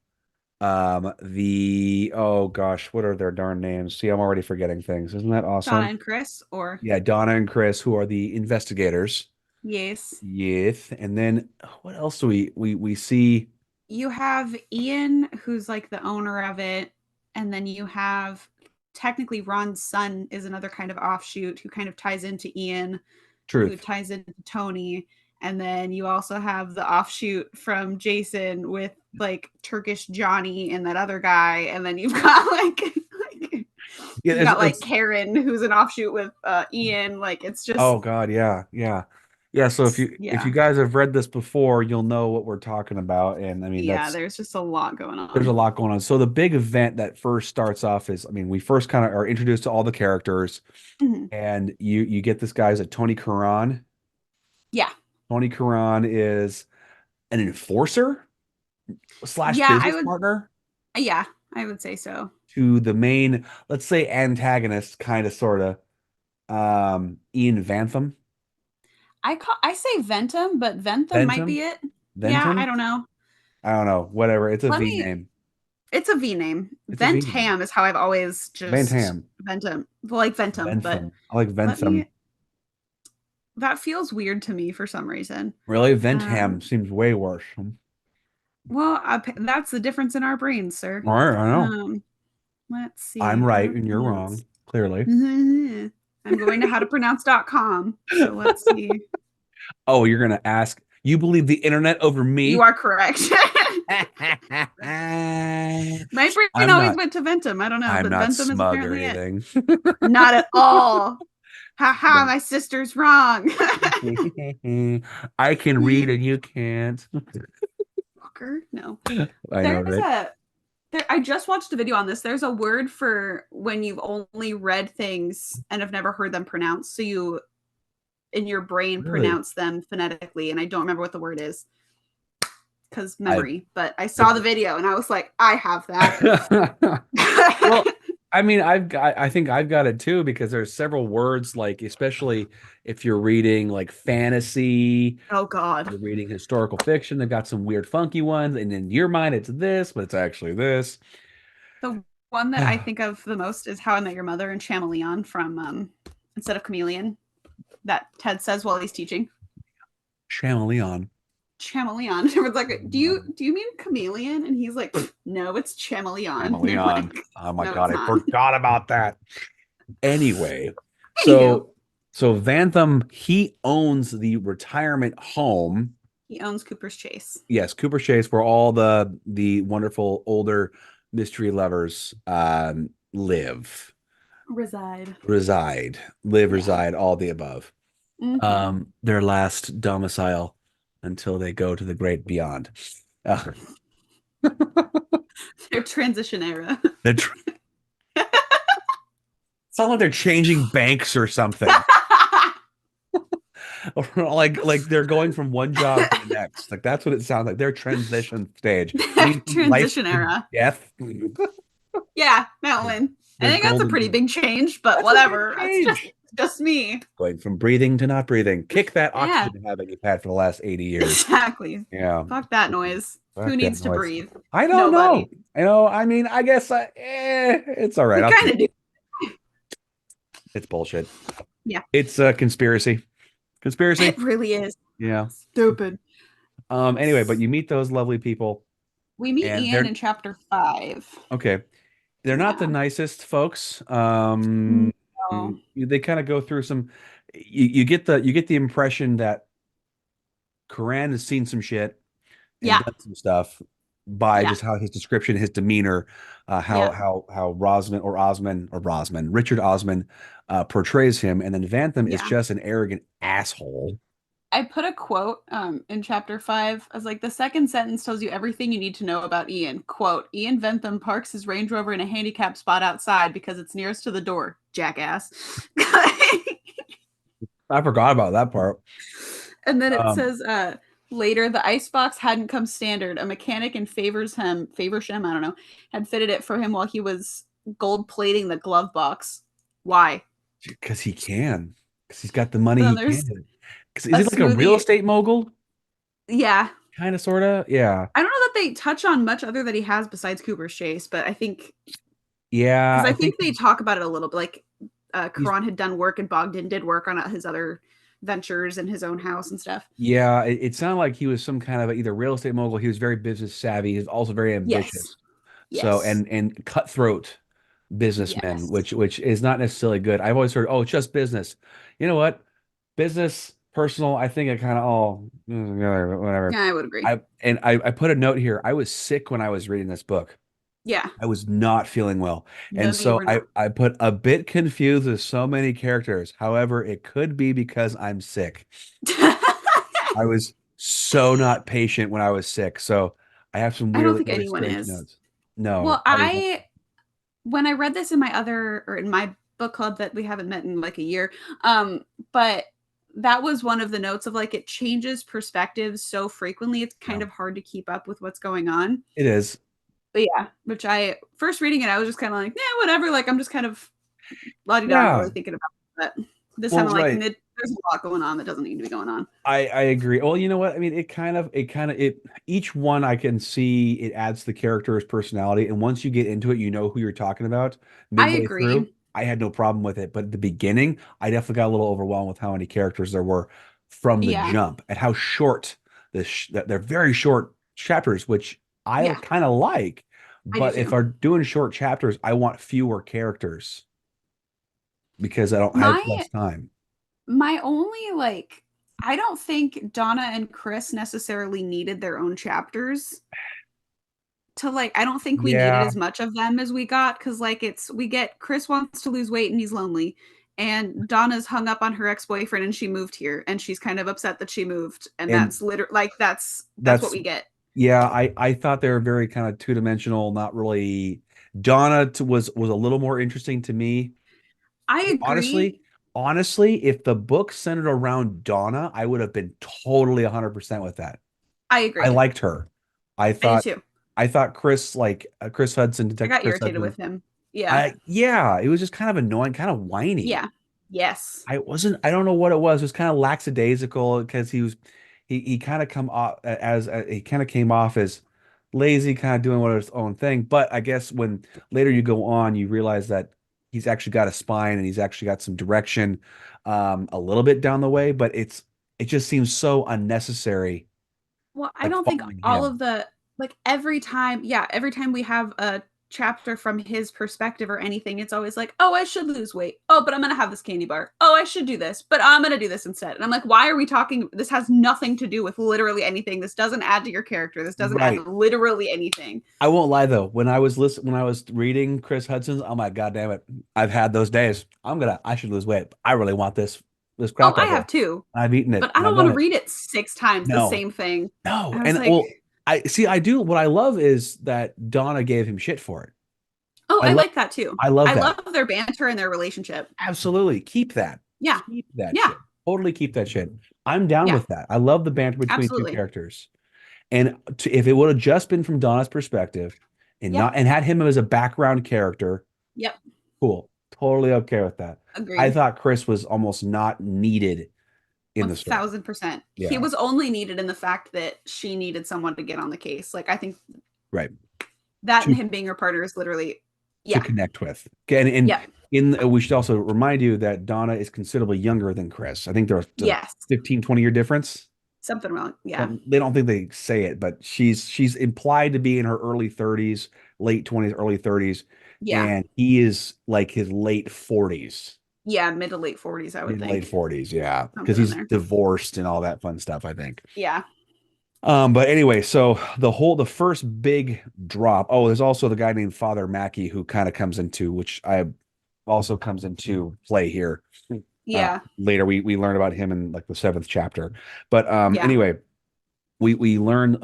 the oh gosh, what are their darn names? See, I'm already forgetting things. Isn't that Donna awesome? and Chris, or Yeah, Donna and Chris, who are the investigators. yes. Yes, and then what else do we see? You have Ian, who's like the owner of it, and then you have technically Ron's son is another kind of offshoot who kind of ties into Ian, who Truth. ties into Tony, and then you also have the offshoot from Jason with like Turkish Johnny and that other guy, and then you've got like Yeah, you've got like Karen, who's an offshoot with Ian. Like it's just oh God, yeah, yeah, yeah. So if you yeah, guys have read this before, you'll know what we're talking about. And I mean, yeah. that's There's just a lot going there's a on. lot going on. So the big event that first starts off is, I mean, we first kind of are introduced to all the characters, Mhm. and you get this guy's a Tony Curran. Yeah, Tony Curran is an enforcer slash yeah. I business would partner Yeah, I would say so. to the main, let's say, antagonist, kind of, sort of, Ian Vantham. I say Ventum, but Ventham might Ventham? be it. Yeah, I Ventham? don't know. I don't know. Whatever. It's a Let V me name. It's a V name. It's a V name. Ventam is how I've always just Vantham. Ventum. Like Ventum, but Ventham. I like let Ventham. me that feels weird to me for some reason. Really? Ventham Um seems way worse. well, that's the difference in our brains, sir. All right, I know. Um let's I'm see how right to and you're pronounce. wrong, clearly. I'm going to howtopronounce.com. So let's see. Oh, you're gonna ask. You believe the internet over You me? are correct. My brain I'm always not. went to Ventum. I don't know, I'm but not Ventum is smug or apparently it. anything. Not at all. Ha ha, my sister's wrong. I can read and you can't. Fucker. No. I know, There's right? a I just watched a video on this. There's a word for when you've only read things and have never heard them pronounced. So you in your brain Really? pronounce them phonetically, and I don't remember what the word is because I memory. But I saw the video and I was like, I have that. well, I mean, I think I've got it too because there's several words like, especially if you're reading like fantasy, Oh God. you're reading historical fiction, they've got some weird funky ones, and in your mind it's this, but it's actually this. The one that I think of the most is How I Met Your Mother and Chameleon from instead of chameleon that Ted says while he's teaching. Chameleon. Chameleon. Everyone's like, do you mean chameleon? And he's like, no, it's chameleon. And they're Chameleon. like, Oh my no, God, it's I not. forgot about that. Anyway, Anywho, so Vantham, he owns the retirement home. he owns Cooper's Chase. Yes, Cooper Chase, where all the wonderful older mystery lovers live, Reside. live, Yeah. reside, all the above. Mm-hmm. Their last domicile until they go to the great beyond. Uh, Their transition era. the tr- Sound like they're changing banks or something. Or like they're going from one job to the next. Like that's what it sounds like. Their transition stage. I Their mean, life transition to era. death. Yeah, that one. I Their think that's a golden pretty big change, but That's a big whatever. That's change. just me. Going from breathing to not breathing. Kick that Yeah, oxygen habit you've had for the last 80 years. exactly. Yeah. Fuck that noise. Who Fuck that needs to noise. breathe? I don't Nobody. know. I mean, I guess it's all right. We I'll kind keep of do. It's bullshit. Yeah, It's a conspiracy. Conspiracy? it really is. Yeah. Stupid. Anyway, but you meet those lovely people We meet and Ian they're in chapter 5. okay. They're not the Yeah. nicest folks. No. They kind of go through some you get the impression that Quran has seen some shit and Yeah. done some stuff by Yeah. just how his description, his demeanor, how Yeah. Richard Osman portrays him, and then Vantham is Yeah. just an arrogant asshole. I put a quote in chapter 5. I was like, the second sentence tells you everything you need to know about Ian. Quote, Ian Ventham parks his Range Rover in a handicap spot outside because it's nearest to the door, jackass. I forgot about that part. And then it Um, says, later, the icebox hadn't come standard. A mechanic in Faversham, I don't know, had fitted it for him while he was gold plating the glove box. Why? because he can. Because he's got the money, But then he there's can. Because is a he like a real smoothie. estate mogul? Yeah. Kind of, sort of. Yeah. I don't know that they touch on much other that he has besides Cooper's Chase, but I think Yeah, because I I think think they talk about it a little bit. Like he's Karan had done work and Bogdan did work on his other ventures in his own house and stuff. yeah, it sounded like he was some kind of either real estate mogul. He was very business savvy. He's also very Yes. ambitious. So Yes. and cutthroat businessmen, Yes. which is not necessarily good. I've always heard, oh, it's just business. You know what? Business, personal, I think it kind of all whatever. Yeah, I would agree. I put a note here. I was sick when I was reading this book. Yeah. I was not feeling well. No, And you so were I, not. I put a bit confused with so many characters. However, it could be because I'm sick. I was so not patient when I was sick. So I have some I don't really, think really anyone strange is. notes. No, Well, I was when I read this in my other or in my book club that we haven't met in like a year, but that was one of the notes of like it changes perspectives so frequently. It's kind no. of hard to keep up with what's going on. It is. But yeah, which I first reading it, I was just kind of like, yeah, whatever. Like I'm just kind of la di da, not Yeah. really thinking about it. But this time Well, I'm like, right. there's a lot going on that doesn't need to be going on. I agree. Well, you know what? I mean, it each one I can see it adds to the character's personality. And once you get into it, you know who you're talking about. I Midway through, agree. I had no problem with it. But at the beginning, I definitely got a little overwhelmed with how many characters there were from the Yeah. jump and how short that they're very short chapters, which I Yeah. kind of like. I do But if too. I'm doing short chapters, I want fewer characters because I have My less time. My only like I don't think Donna and Chris necessarily needed their own chapters to like I don't think we needed Yeah. as much of them as we got because like we get Chris wants to lose weight and he's lonely and Donna's hung up on her ex-boyfriend and she moved here and she's kind of upset that she moved and And that's literally like that's what that's we get. Yeah, I thought they were very kind of two-dimensional, not really. Was a little more interesting to me. I Honestly, agree. honestly, if the book centered around Donna, I would have been totally 100% with that. I I agree. liked her. I I do thought too. I thought Chris like Chris Hudson, I Detective got Chris irritated Hudson. with him. Yeah. I Yeah, it was just kind of annoying, kind of whiny. Yeah. Yes. I don't know what it was. It was kind of lackadaisical because he kind of he kind of came off as lazy, kind of doing what his own thing. But I guess when later you go on, you realize that he's actually got a spine and he's actually got some direction, a little bit down the way, but it just seems so unnecessary, Well, I like don't think following all him. of the like every time we have a chapter from his perspective or anything, it's always like, oh, I should lose weight. Oh, but I'm gonna have this candy bar. Oh, I should do this, but I'm gonna do this instead. And I'm like, why are we talking? This has nothing to do with literally anything. This doesn't add to your character. This doesn't add Right. literally anything. I won't lie though. When I was reading Chris Hudson's, I'm like, God damn it, I've had those days. I should lose weight. I really want this Oh, crap I out here. have too, I've eaten it but I and I've don't want done to it. read it 6 times the No, same thing. no. I was And like, well, I see, I do. What I love is that Donna gave him shit for it. oh, I I love, like that too. I love I that. love their banter and their relationship. Absolutely. Keep that. Yeah, Keep that yeah, shit. Totally keep that shit. I'm down yeah, with that. I love the banter between two absolutely. characters. And if it would have just been from Donna's perspective Yeah, and had him as a background character, yep, cool. Totally okay with that. I agreed. thought Chris was almost not needed in the story. 1000%. He Yeah. was only needed in the fact that she needed someone to get on the case. Like I think Right. that and To him being her partner is literally, to yeah, connect with. Okay, and yep, we should also remind you that Donna is considerably younger than Chris. I think there's a yes, 15, 20-year difference. something wrong. Yeah, They don't think they say it, but she's implied to be in her early 30s, late 20s, early 30s, yeah, and he is like his late 40s, yeah, mid to late 40s, I would mid late think 40s, yeah, because somewhere in he's there. divorced and all that fun stuff, I think. Yeah, But anyway, so the first big drop. Oh, there's also the guy named Father Mackey who kind of comes into, which I also comes into play here. Yeah. Later we learn about him in like the seventh chapter. But Yeah. anyway, we learn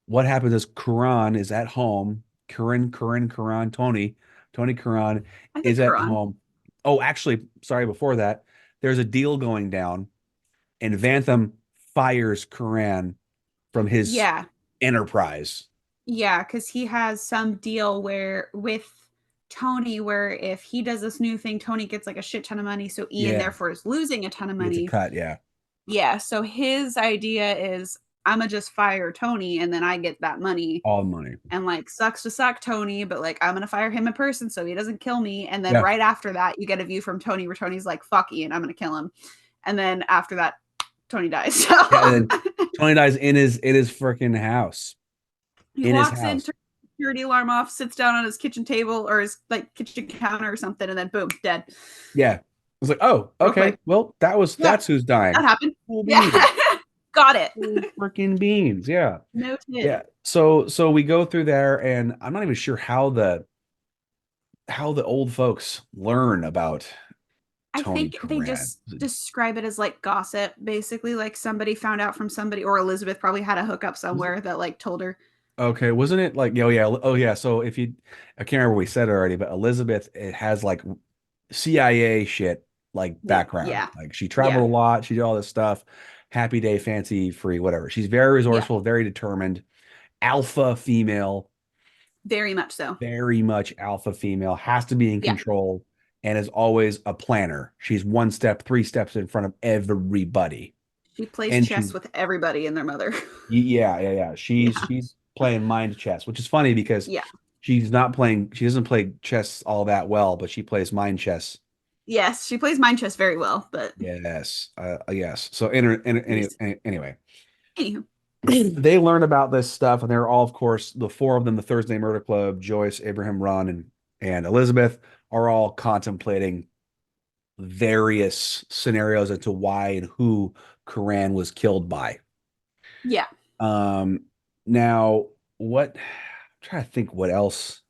what happens is Quran is at home. Quran, Tony Quran I is think at Quran. home. Oh, actually, sorry, before that, there's a deal going down, and Vantham fires Quran from his Yeah. enterprise. Yeah, because he has some deal where with Tony, where if he does this new thing, Tony gets like a shit ton of money. So Ian Yeah, therefore is losing a ton of he gets a money. cut. Yeah, Yeah. So his idea is I'm gonna just fire Tony and then I get that money. all the money. And like sucks to suck Tony, but like I'm gonna fire him in person so he doesn't kill me. And then Yeah, right after that, you get a view from Tony where Tony's like, fuck Ian, I'm gonna kill him. And then after that, Tony dies. yeah. And So then Tony dies in his freaking house. he In his walks in, house. turns the security alarm off, sits down on his kitchen table or his like kitchen counter or something, and then boom, dead. Yeah. I was like, oh, Real okay. quick. Well, Yeah, that's who's dying. that happened. Cool Yeah. beans. Got it. Cool freaking beans. Yeah. Noted. Yeah. So we go through there, and I'm not even sure how the old folks learn about I Tony think they Curran. just describe it as like gossip, basically. Like somebody found out from somebody, or Elizabeth probably had a hookup somewhere that like told her. Okay, wasn't it like, oh yeah. So I can't remember what we said already, but Elizabeth, it has like CIA shit like background. Yeah. Like she Yeah. traveled a lot, she did all this stuff, happy day, fancy free, whatever. She's very Yeah. resourceful, very determined, alpha female, Very much so. very much alpha female, has to be in Yeah. control, and is always a planner. She's one step, three steps in front of everybody. She plays And chess with everybody and their mother. yeah. She's Yeah. she's playing mind chess, which is funny because Yeah. she doesn't play chess all that well, but she plays mind chess. Yes, she plays mind chess very well, but Yes. Yes. So anyway, anywho. they learn about this stuff, and they're all, of course, the four of them, the Thursday Murder Club, Joyce, Abraham, Ron, and Elizabeth, are all contemplating various scenarios as to why and who Quran was killed by. Yeah. Um, now I'm trying to think what else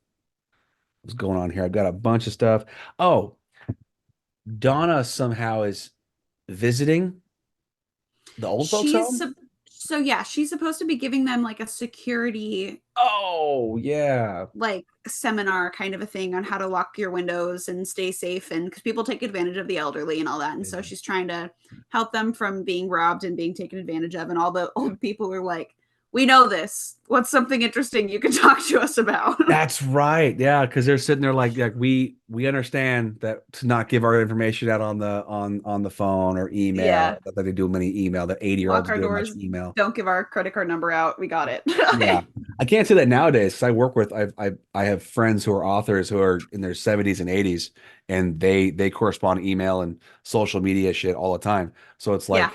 was going on here. I've got a bunch of stuff. Oh, Donna somehow is visiting the old folks She's home. so yeah, she's supposed to be giving them like a security Oh, yeah. like seminar kind of a thing on how to lock your windows and stay safe and because people take advantage of the elderly and all that. And so she's trying to help them from being robbed and being taken advantage of. And all the old people are like, we know this. What's something interesting you can talk to us about? That's right. Yeah, because they're sitting there like we understand that to not give our information out on the phone or email. Yeah. That they do many email. That 80-year-olds Lock our do much doors. email. Don't give our credit card number out. We got it. Yeah, I can't say that nowadays because I work with I have friends who are authors who are in their 70s and 80s, and they correspond email and social media shit all the time. So it's Yeah. like,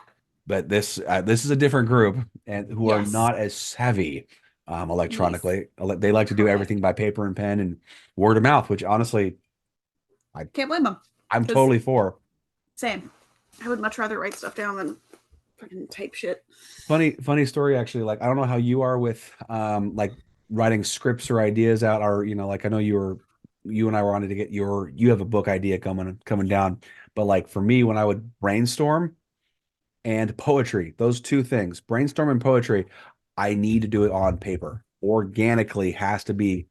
but this is a different group and who are Yes. not as savvy Yes. electronically. They like to do Correct. everything by paper and pen and word of mouth, which honestly Can't blame them. I'm 'Cause- totally for. Same. I would much rather write stuff down than fucking type shit. Funny story actually. Like I don't know how you are with like writing scripts or ideas out, or like I know you and I wanted to get you have a book idea coming down, but like for me when I would brainstorm and poetry, those two things, brainstorm and poetry, I need to do it on paper. Organically has to be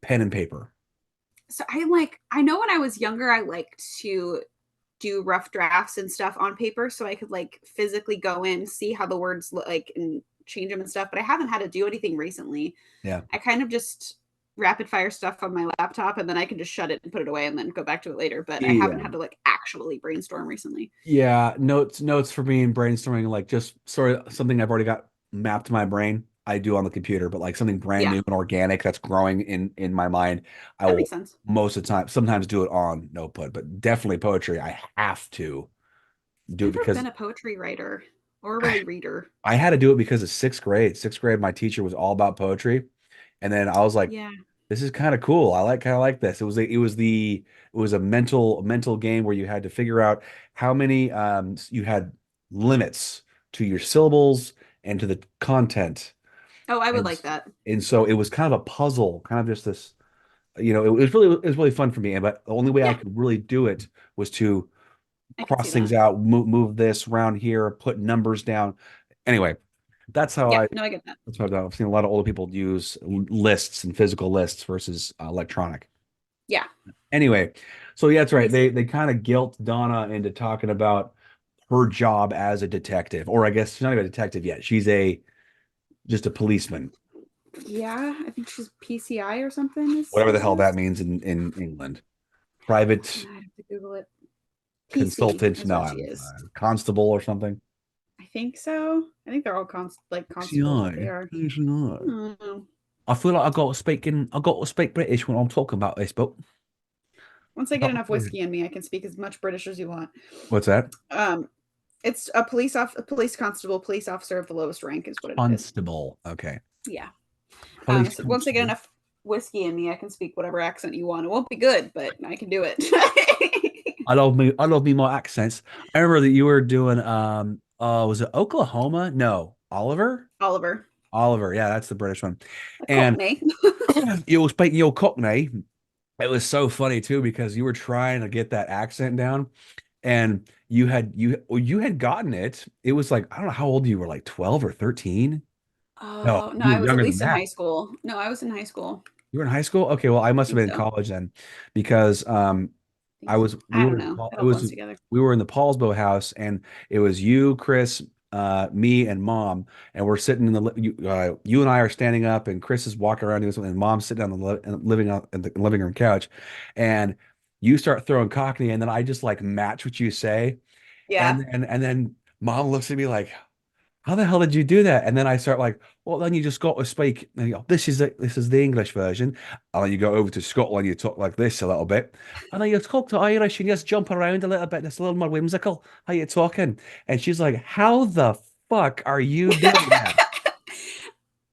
pen and paper. So I know when I was younger, I liked to do rough drafts and stuff on paper so I could like physically go in, see how the words look like and change them and stuff. But I haven't had to do anything recently. Yeah. I kind of just rapid fire stuff on my laptop and then I can just shut it and put it away and then go back to it later. But I haven't Yeah. had to like actually brainstorm recently. Yeah, notes for me and brainstorming, like just sort of something I've already got mapped to my brain. I do on the computer, but like something brand Yeah. new and organic that's growing in my mind, I That will makes sense. most of the time, sometimes do it on notepad, but definitely poetry. I have to do it I've never because been a poetry writer or really reader. I had to do it because of sixth grade. Sixth grade, my teacher was all about poetry, and then I was like, Yeah. this is kind of cool. I kind of like this. It was a mental game where you had to figure out how many you had limits to your syllables and to the content. Oh, I would And like that. and so it was kind of a puzzle, kind of just this, it was really fun for me. But the only way I Yeah. could really do it was to I can cross see things that. out, move this around here, put numbers down. Anyway, that's how Yeah, I no, I get that. that's how I've seen a lot of older people use lists and physical lists versus electronic. Yeah, Anyway, so yeah, that's right. makes They kind of guilt Donna into talking about her job as a detective, or I guess she's not even a detective yet. She's a just a policeman, yeah, I think she's PCI or something is whatever what the it hell that is. means in England. Private I have to Google it. PC consultant, is no, what I she don't is. know, constable or something. I think so. I think they're all like constables, but they PCI, are. PCI. Hmm. I feel like I got to speak British when I'm talking about this, but Once I get enough whiskey in me, I can speak as much British as you want. what's that? Um, it's a police constable, police officer of the lowest rank is what it is. Constable. Okay. Yeah. I Police said once I get constable. enough whiskey in me, I can speak whatever accent you want. It won't be good, but I can do it. I love me my accents. I remember that you were doing was it Oklahoma? No, Oliver? Oliver, Oliver, yeah, that's the British one. a And cockney. you were speaking your Cockney. It was so funny too because you were trying to get that accent down and you had gotten it. It was like, I don't know how old you were, like 12 or 13. No, Oh no, you I were was at younger than least in that. high school. No, I was in high school. You were in high school? Okay, well, I I must have think been in so. college then because I think so. we I were don't in know. It It all was blends together. we were in the Paulsbo house and it was you, Chris, me and mom and we're sitting in you and I are standing up and Chris is walking around doing something and mom's sitting on the living room couch and you start throwing Cockney and then I just like match what you say Yeah. and then mom looks at me like how the hell did you do that? And then I start like, well, then you just got to speak. And you go, this is the English version. And then you go over to Scotland, you talk like this a little bit. And then you talk to Irish and you just jump around a little bit. It's a little more whimsical. How you talking? And she's like, how the fuck are you doing that?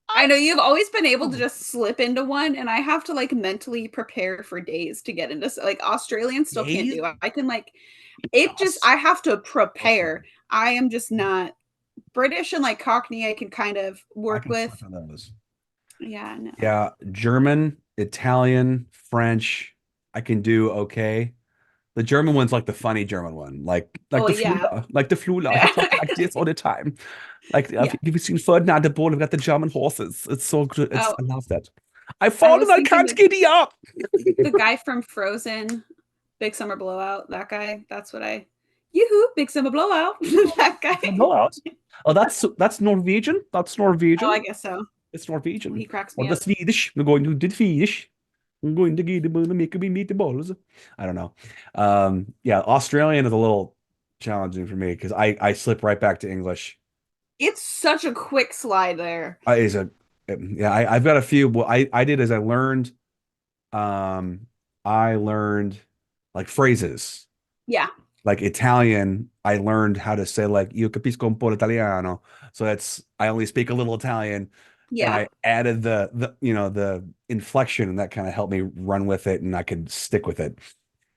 I I know you've always been able to just slip into one, and I have to like mentally prepare for days to get into like Australian still can't days? do. I can like it just Yes. I have to Okay. prepare. I am just not British and like Cockney I can kind of I work can with. slip on those. Yeah, no. Yeah. German, Italian, French, I can do okay. The German one's like the funny German one, like Oh the yeah. Flula, like the Flula. He talks like this all the time. Like Yeah. have you seen Ferdinand the Bull? We've got the German horses. It's so good. Oh, I love that. I've I fallen. was I thinking can't giddy up. the guy from Frozen, Big Summer Blowout, that guy. That's what I Yoo-hoo, Big Summer Blowout. That guy. Blowout. Oh, that's Norwegian. That's Oh, I Norwegian. guess so. It's Well, he Norwegian. cracks Or me the up. Swedish. We're going to the Swedish. I'm going to get them to make me meatballs. I don't know. Yeah, Australian is a little challenging for me because I slip right back to English. It's such a quick slide there. Is a yeah, I've got a few. What I did is um I learned like phrases. Yeah. Like Italian, I learned how to say like io capisco un po' l'italiano. So that's I only speak a little Italian and Yeah. I added the the inflection and that kind of helped me run with it and I could stick with it.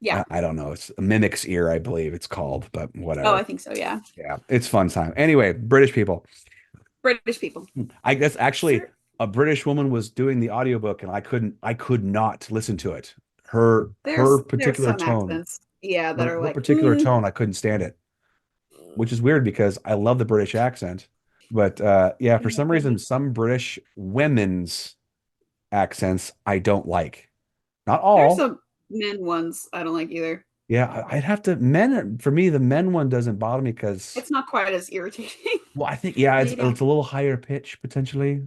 Yeah. I don't know. It's a mimic's ear, I believe it's called, but Oh, whatever. I think so. Yeah. Yeah, it's fun time. Anyway, British people. British people. I guess actually Sir. a British woman was doing the audiobook and I could not listen to it. Her There's particular some tone, accents. Yeah, that are her like, particular tone, I couldn't stand it, which is weird because I love the British accent. But yeah, for yeah, some can't reason, be. some British women's accents I don't like. Not There's all. some men ones I don't like either. Yeah, I'd have to men for me, the men one doesn't bother me because It's not quite as irritating. well, I think yeah, Yeah. it's a little higher pitch potentially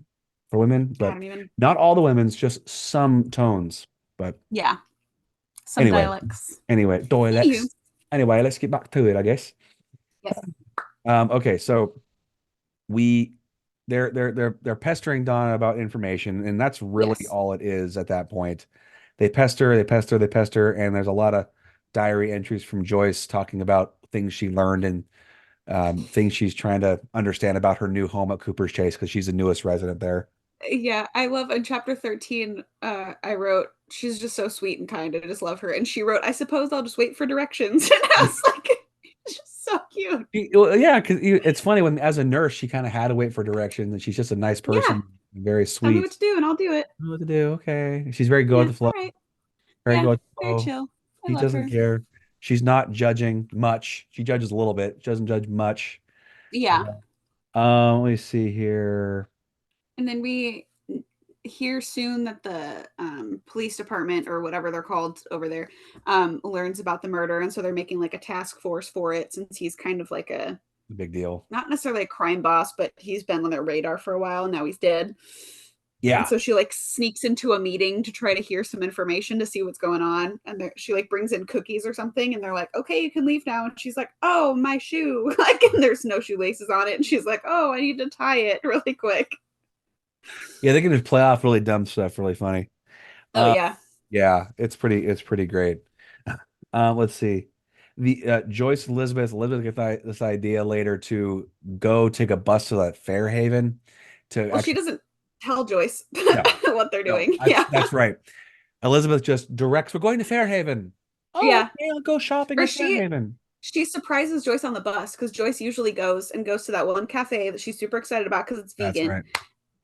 for women, I but don't even. not all the women's, just some tones. But Yeah. Some anyway, dialects. dialects. Anywho. Anyway, let's get back to it, I guess. Yes. Okay, so we they're pestering Donna about information, and that's really Yes. all it is at that point. They pester, and there's a lot of diary entries from Joyce talking about things she learned and things she's trying to understand about her new home at Cooper's Chase because she's the newest resident there. Yeah, I love in chapter 13, I wrote, she's just so sweet and kind. I just love her. And she wrote, I suppose I'll just wait for directions. And I was like, it's just so cute. Well, yeah, because it's funny when as a nurse she kind of had to wait for directions, and she's just a nice Yeah. person, very Tell me what sweet. to do and I'll do it. Know what to do? Okay, she's very go with Yeah. the All flow. right. Very Yeah. go with the Very flow. chill. I She love doesn't her. care. She's not judging much. She judges a little bit. She doesn't judge much. Yeah. Let me see here. And then we hear soon that the police department or whatever they're called over there learns about the murder. And so they're making like a task force for it since he's kind of like a Big deal. not necessarily a crime boss, but he's been on their radar for a while. Now he's dead. And Yeah. so she like sneaks into a meeting to try to hear some information to see what's going on. And she like brings in cookies or something. And they're like, okay, you can leave now. And she's like, oh, my shoe. Like, and there's no shoelaces on it. And she's like, oh, I need to tie it really quick. Yeah, they can just play off really dumb stuff, really funny. Oh, Uh, yeah. yeah, it's pretty great. Let's see. The Joyce Elizabeth get this idea later to go take a bus to that Fairhaven to Well, she actually doesn't tell Joyce no, what they're no, doing. Yeah. that's right. Elizabeth just directs, we're going to Fairhaven. Oh, Yeah. okay, I'll go shopping Or at Fairhaven. she surprises Joyce on the bus because Joyce usually goes to that one cafe that she's super excited about because it's That's vegan. right.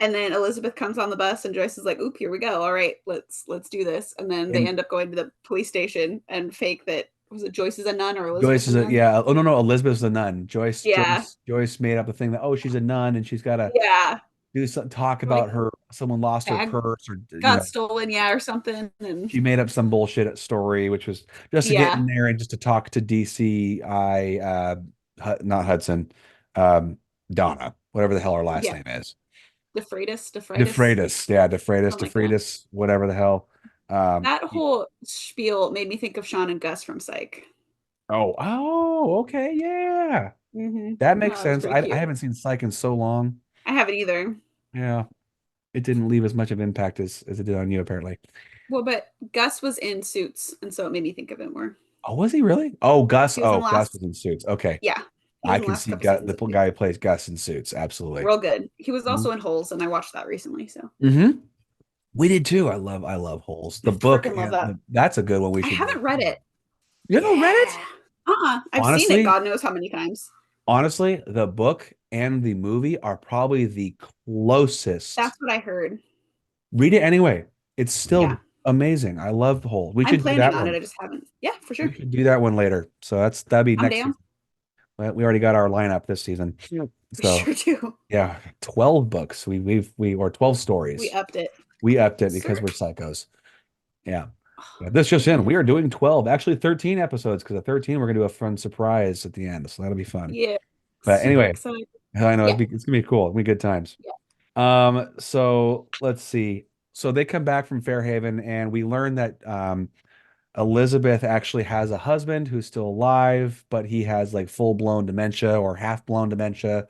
And then Elizabeth comes on the bus and Joyce is like, oop, here we go. All right, let's do this. And then they end up going to the police station and fake that was it Joyce is a nun or Elizabeth Joyce is a a nun? yeah. Oh no, Elizabeth's a nun. Yeah. Joyce made up the thing that she's a nun and she's got to Yeah. do some talk Like about someone lost her bag purse or got stolen, yeah, or something. And she made up some bullshit story, which was just to get in there and just to talk to DCI, not Hudson, Donna, whatever the hell her last name is. DeFreitas, yeah, DeFreitas, whatever the hell. That whole spiel made me think of Sean and Gus from Psych. Okay, yeah. That makes sense. I haven't seen Psych in so long. I haven't either. Yeah. It didn't leave as much of impact as it did on you, apparently. Well, but Gus was in Suits, and so it made me think of it more. Oh, was he really? Oh, Gus. Gus was in Suits. Okay. Yeah. I can see the guy who plays Gus in Suits. Absolutely. Real good. He was also in Holes, and I watched that recently. So. We did too. I love Holes. The book. That's a good one. I haven't read it. You haven't read it? I've seen it God knows how many times. Honestly, the book and the movie are probably the closest. That's what I heard. Read it anyway. It's still amazing. I love Holes. I'm planning on it. I just haven't. Yeah, for sure. We should do that one later. So that'd be next season. We already got our lineup this season. So we sure do. Yeah, 12 books. Or 12 stories. We upped it. Because we're psychos. Yeah. This just in. We are doing 12, actually 13 episodes because at 13 we're gonna do a fun surprise at the end. So that'll be fun. Yeah. But anyway, I know it's gonna be cool. It'll be good times. Yeah. So let's see. So they come back from Fairhaven and we learn that Elizabeth actually has a husband who's still alive, but he has like full-blown dementia or half-blown dementia,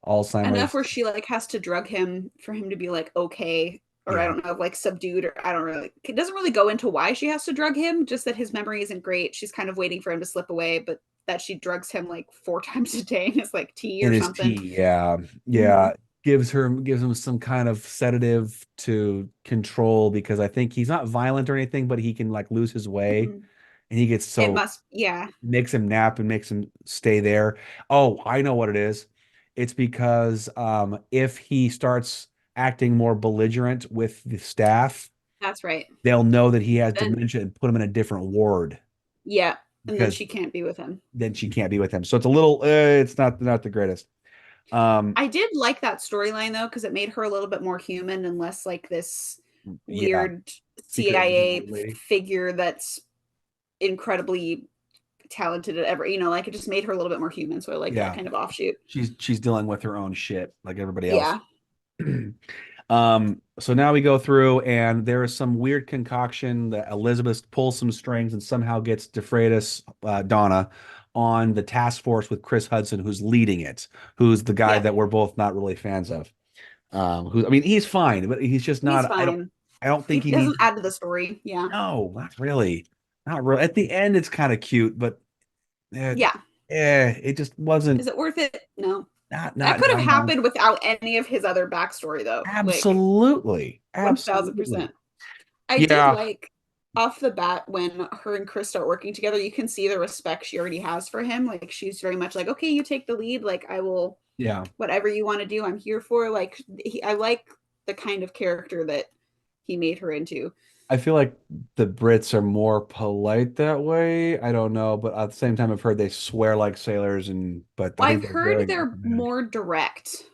Alzheimer's. Enough where she like has to drug him for him to be like okay. Or I don't know, like subdued, or I don't really, it doesn't really go into why she has to drug him, just that his memory isn't great. She's kind of waiting for him to slip away, but that she drugs him like 4 times a day and it's like tea or something. Yeah. Gives him some kind of sedative to control because I think he's not violent or anything, but he can like lose his way and he gets makes him nap and makes him stay there. Oh, I know what it is. It's because if he starts acting more belligerent with the staff, that's right, they'll know that he has dementia and put him in a different ward. Yeah, and then she can't be with him. So it's a little it's not the greatest. I did like that storyline though because it made her a little bit more human and less like this weird CIA figure that's incredibly talented at like it just made her a little bit more human. So I like that kind of offshoot. She's dealing with her own shit like everybody else. So now we go through and there is some weird concoction that Elizabeth pulls some strings and somehow gets DeFreitas, Donna, on the task force with Chris Hudson, who's leading it, who's the guy that we're both not really fans of. He's fine, but he's just not. I don't think he doesn't add to the story. Yeah. No, not really. Not really. At the end, it's kind of cute, but it just wasn't. Is it worth it? No. That could have happened without any of his other backstory, though. Absolutely. 1000%. I did like off the bat when her and Chris start working together, you can see the respect she already has for him. Like she's very much like, okay, you take the lead. Like I will, whatever you want to do, I'm here for. Like I like the kind of character that he made her into. I feel like the Brits are more polite that way. I don't know, but at the same time, I've heard they swear like sailors, and but I I've think they're heard very they're diplomatic. more direct.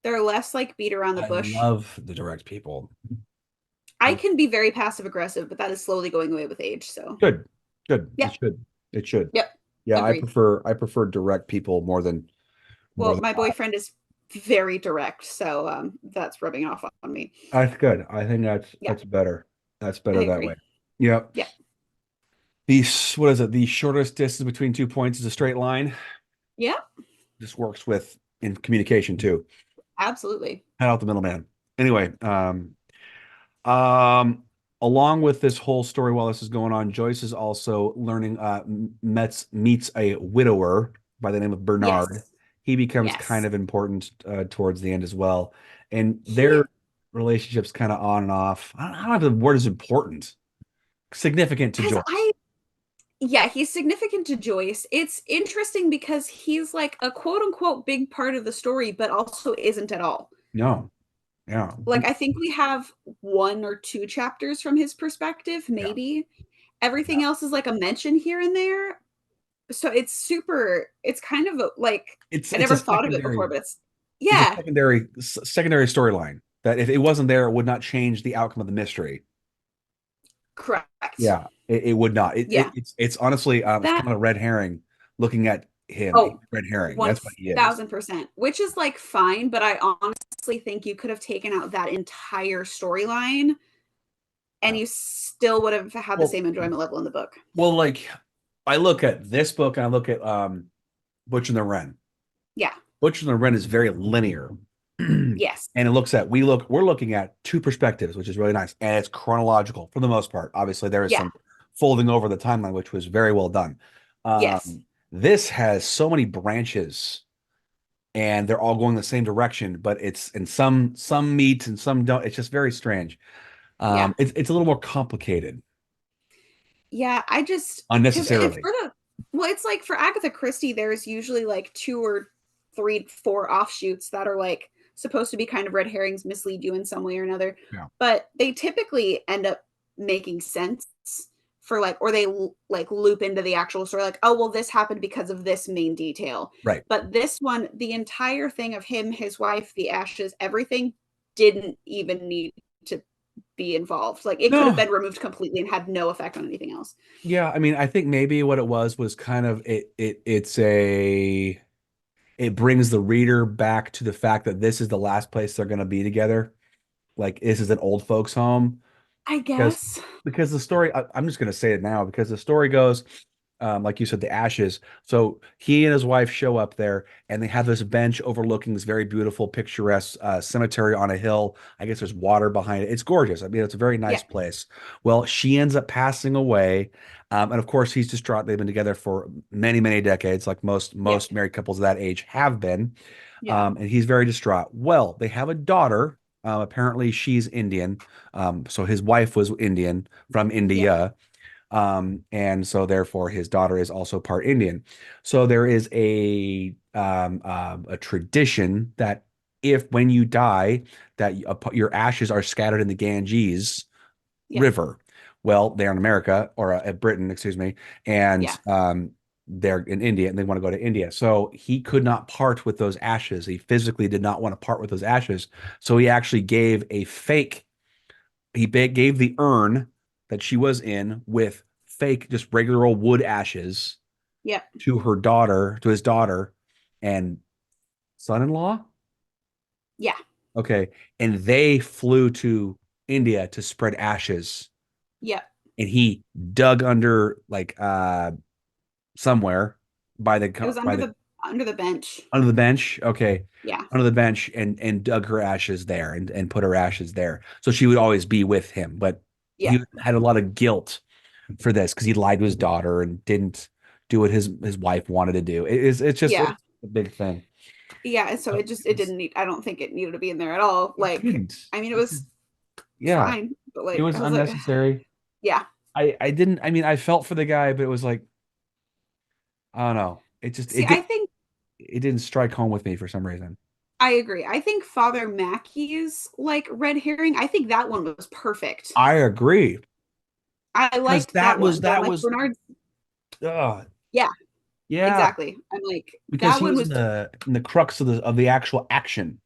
They're less like beat around the I bush. love the direct people. I I can be very passive aggressive, but that is slowly going away with age. So, Good, good. yeah, It should. It should. yep, Yeah, agreed. I prefer direct people more Well, than my not. boyfriend is very direct, so that's rubbing off on me. That's good. I think Yeah, that's better. That's I better that way. agree. Yep. Yeah, What is it? The shortest distance between 2 points is a straight line. yeah, This works with in communication too. absolutely. Cut out the middleman. Anyway, um, along with this whole story while this is going on, Joyce is also learning, meets a widower by the name of Bernard. Yes, He becomes kind yes. of important towards the end as well. And He their relationship's kind of on and off. I don't know if the word is important, significant to because Joyce. yeah, he's significant to Joyce. It's interesting because he's like a quote unquote big part of the story, but also isn't at all. No, yeah, Like, I think we have 1 or 2 chapters from his perspective, yeah, maybe. yeah. Everything else is like a mention here and there. So it's kind of like I It's a never thought of it before, secondary but it's it's a yeah, secondary storyline that if it wasn't there, it would not change the outcome of the mystery. correct. Yeah, it would not. Yeah. It's honestly it's That kind of a red herring looking at him. He's oh, a red herring. That's what he is. 1000%, which is like fine, but I honestly think you could have taken out that entire storyline and Yeah. you still would have had the Well, same enjoyment level in the book. like I look at this book and I look at Butch and the Wren. Yeah. Butch and the Wren is very linear. And Yes. we're looking at two perspectives, which is really nice. And it's chronological for the most part. Obviously, there is Yeah. some folding over the timeline, which was very well done. Yes. This has so many branches and they're all going the same direction, but it's and some meet and some don't. It's just very strange. Yeah. It's a little more complicated Yeah, I just because it's unnecessarily. for the well, it's like for Agatha Christie, there's usually like 2 or 3, 4 offshoots that are like supposed to be kind of red herrings, mislead you in some way or another. Yeah. But they typically end up making sense for like, or they like loop into the actual story, like, oh, well, this happened because of this main detail. Right. But this one, the entire thing of him, his wife, the ashes, everything didn't even need to be involved. Like it could have No. been removed completely and had no effect on anything else. Yeah, I mean, I think maybe what it was kind of it brings the reader back to the fact that this is the last place they're going to be together. Like this is an old folks home I because guess. the story I'm just going to say it now because the story goes like you said, the ashes. So he and his wife show up there, and they have this bench overlooking this very beautiful, picturesque cemetery on a hill. I guess there's water behind it. It's gorgeous. I mean, it's a very Yeah. nice place. Well, she ends up passing away, and of course, he's distraught. They've been together for many, many decades, like Yeah. most married couples of that age have been, Yeah. and he's very distraught. Well, they have a daughter. Apparently, she's Indian. So his wife was Indian from Yeah. India, and so therefore his daughter is also part Indian. So there is a tradition that if when you die, that your ashes are scattered in the Ganges Yeah. River. Well, they're in America or Britain, excuse me, and Yeah. they're in India and they want to go to India. So he could not part with those ashes. He physically did not want to part with those ashes. So he actually gave a fake gave the urn that she was in with fake, just regular old wood ashes Yeah. to his daughter and son-in-law. Yeah. Okay. And they flew to India to spread ashes. Yeah. And he dug under like somewhere It was by the under the bench. under the bench. Okay. Yeah. Under the bench and dug her ashes there and put her ashes there. So she would always be with him. But Yeah. he had a lot of guilt for this because he lied to his daughter and didn't do what his wife wanted to do. It's just Yeah. a big thing. Yeah. And so it didn't need, I don't think it needed to be in there at all. It Like, didn't. I mean, it was Yeah, fine, but it like, was I was like, unnecessary. yeah. I didn't. I mean, I felt for the guy, but it was like I don't know. See, I think it didn't strike home with me for some reason. I agree. I think Father Mackey's like red herring. I think that one was perfect. I agree. I Because liked that one, but I'm that like was Bernard. uh Yeah, yeah, exactly. I'm like because that he one was was in the crux of the actual action.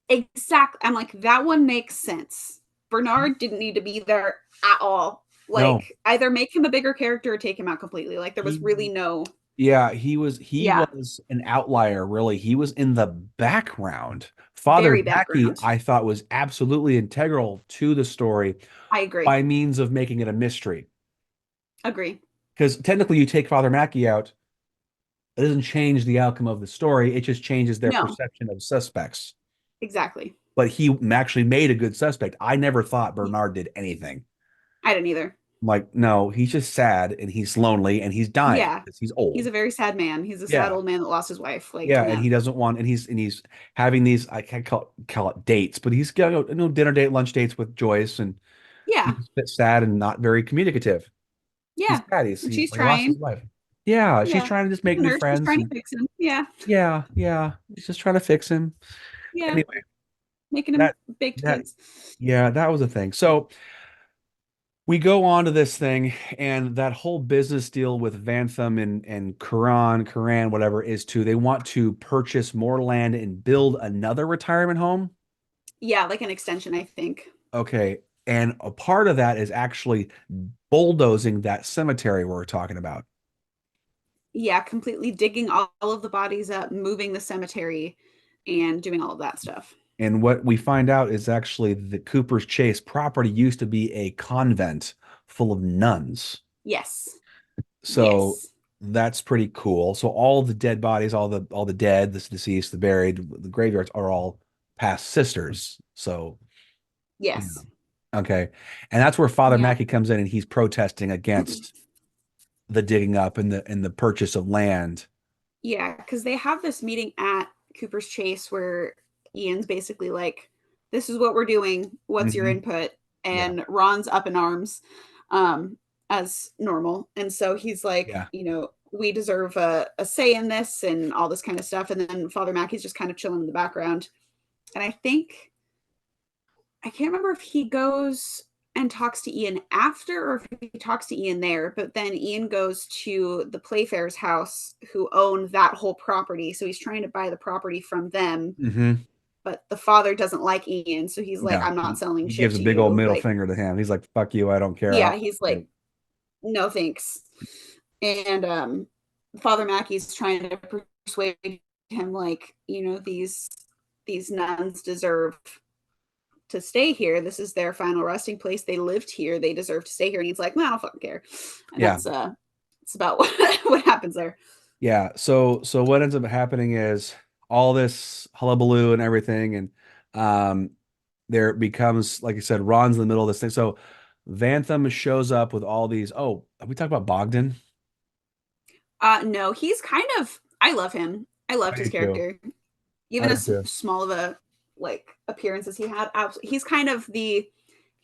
exact. I'm like that one makes sense. Bernard didn't need to be there at all. No, Like either make him a bigger character or take him out completely. Like there was he really no. yeah, he Yeah, was an outlier, really. He was in the background. Father very Mackey, background. I thought, was absolutely integral to the story I agree. by means of making it a mystery. Agree. Because technically, you take Father Mackey out, it doesn't change the outcome of the story. It just changes their No, perception of suspects. exactly. But he actually made a good suspect. I never thought Bernard did anything. I didn't either. I'm like, no, he's just sad and he's lonely and he's dying Yeah. because he's He's old. a very sad man. He's a sad Yeah. old man that lost his wife. Like, Yeah, and no. he doesn't want, and he's having these, I can't call it dates, but he's got dinner date, lunch dates with Joyce, and he's Yeah. a bit sad and not very communicative. He's Yeah. sad. And He's she's like lost his trying. wife. Yeah, she's Yeah. trying to just She's make a new nurse. She's friends, trying to and fix him. Yeah. yeah, he's just trying to fix him. Yeah. Anyway, Making him that baked that goods. yeah, that was a thing. So we go on to this thing, and that whole business deal with Vantham and Karan, whatever, is they want to purchase more land and build another retirement home. Yeah. Like an extension, I think. Okay. And a part of that is actually bulldozing that cemetery we're talking about. Yeah. Completely digging all of the bodies up, moving the cemetery, and doing all of that stuff. And what we find out is actually the Cooper's Chase property used to be a convent full of nuns. Yes. So Yes. that's pretty cool. So all the dead bodies, all the dead, the deceased, the buried, the graveyards are all past sisters. So yeah. Yes. Okay. And that's where Father Yeah. Mackey comes in and he's protesting against the digging up and the purchase of land. Yeah, because they have this meeting at Cooper's Chase where Ian's basically like, "This is what we're doing. What's your Hmm. input?" Yeah. And Ron's up in arms, um, as normal, and so he's like, Yeah. we deserve a say in this and all this kind of stuff. And then Father Mackey's just kind of chilling in the background, and I can't remember if he goes and talks to Ian after or if he talks to Ian there, but then Ian goes to the Playfair's house who own that whole property. So he's trying to buy the property from them, Hmm. but the father doesn't like Ian. So he's like, Yeah. I'm not selling He shit gives a to big old you. middle Like, finger to him. He's like, fuck you, I don't care. yeah, he's like, no thanks. And Father Mackey's trying to persuade him, like, these nuns deserve to stay here. This is their final resting place. They lived here. They deserve to stay here. And he's like, no, I don't fucking care. And Yeah. it's about what happens there. Yeah. So what ends up happening is all this hullabaloo and everything, and there becomes, like I said, Ron's in the middle of this thing. So Vantham shows up with all these. Oh, have we talked about Bogdan? No, he's kind of, I love him. I I loved his do too. character. I Even do as too. small of a like appearance as he had. He's kind of the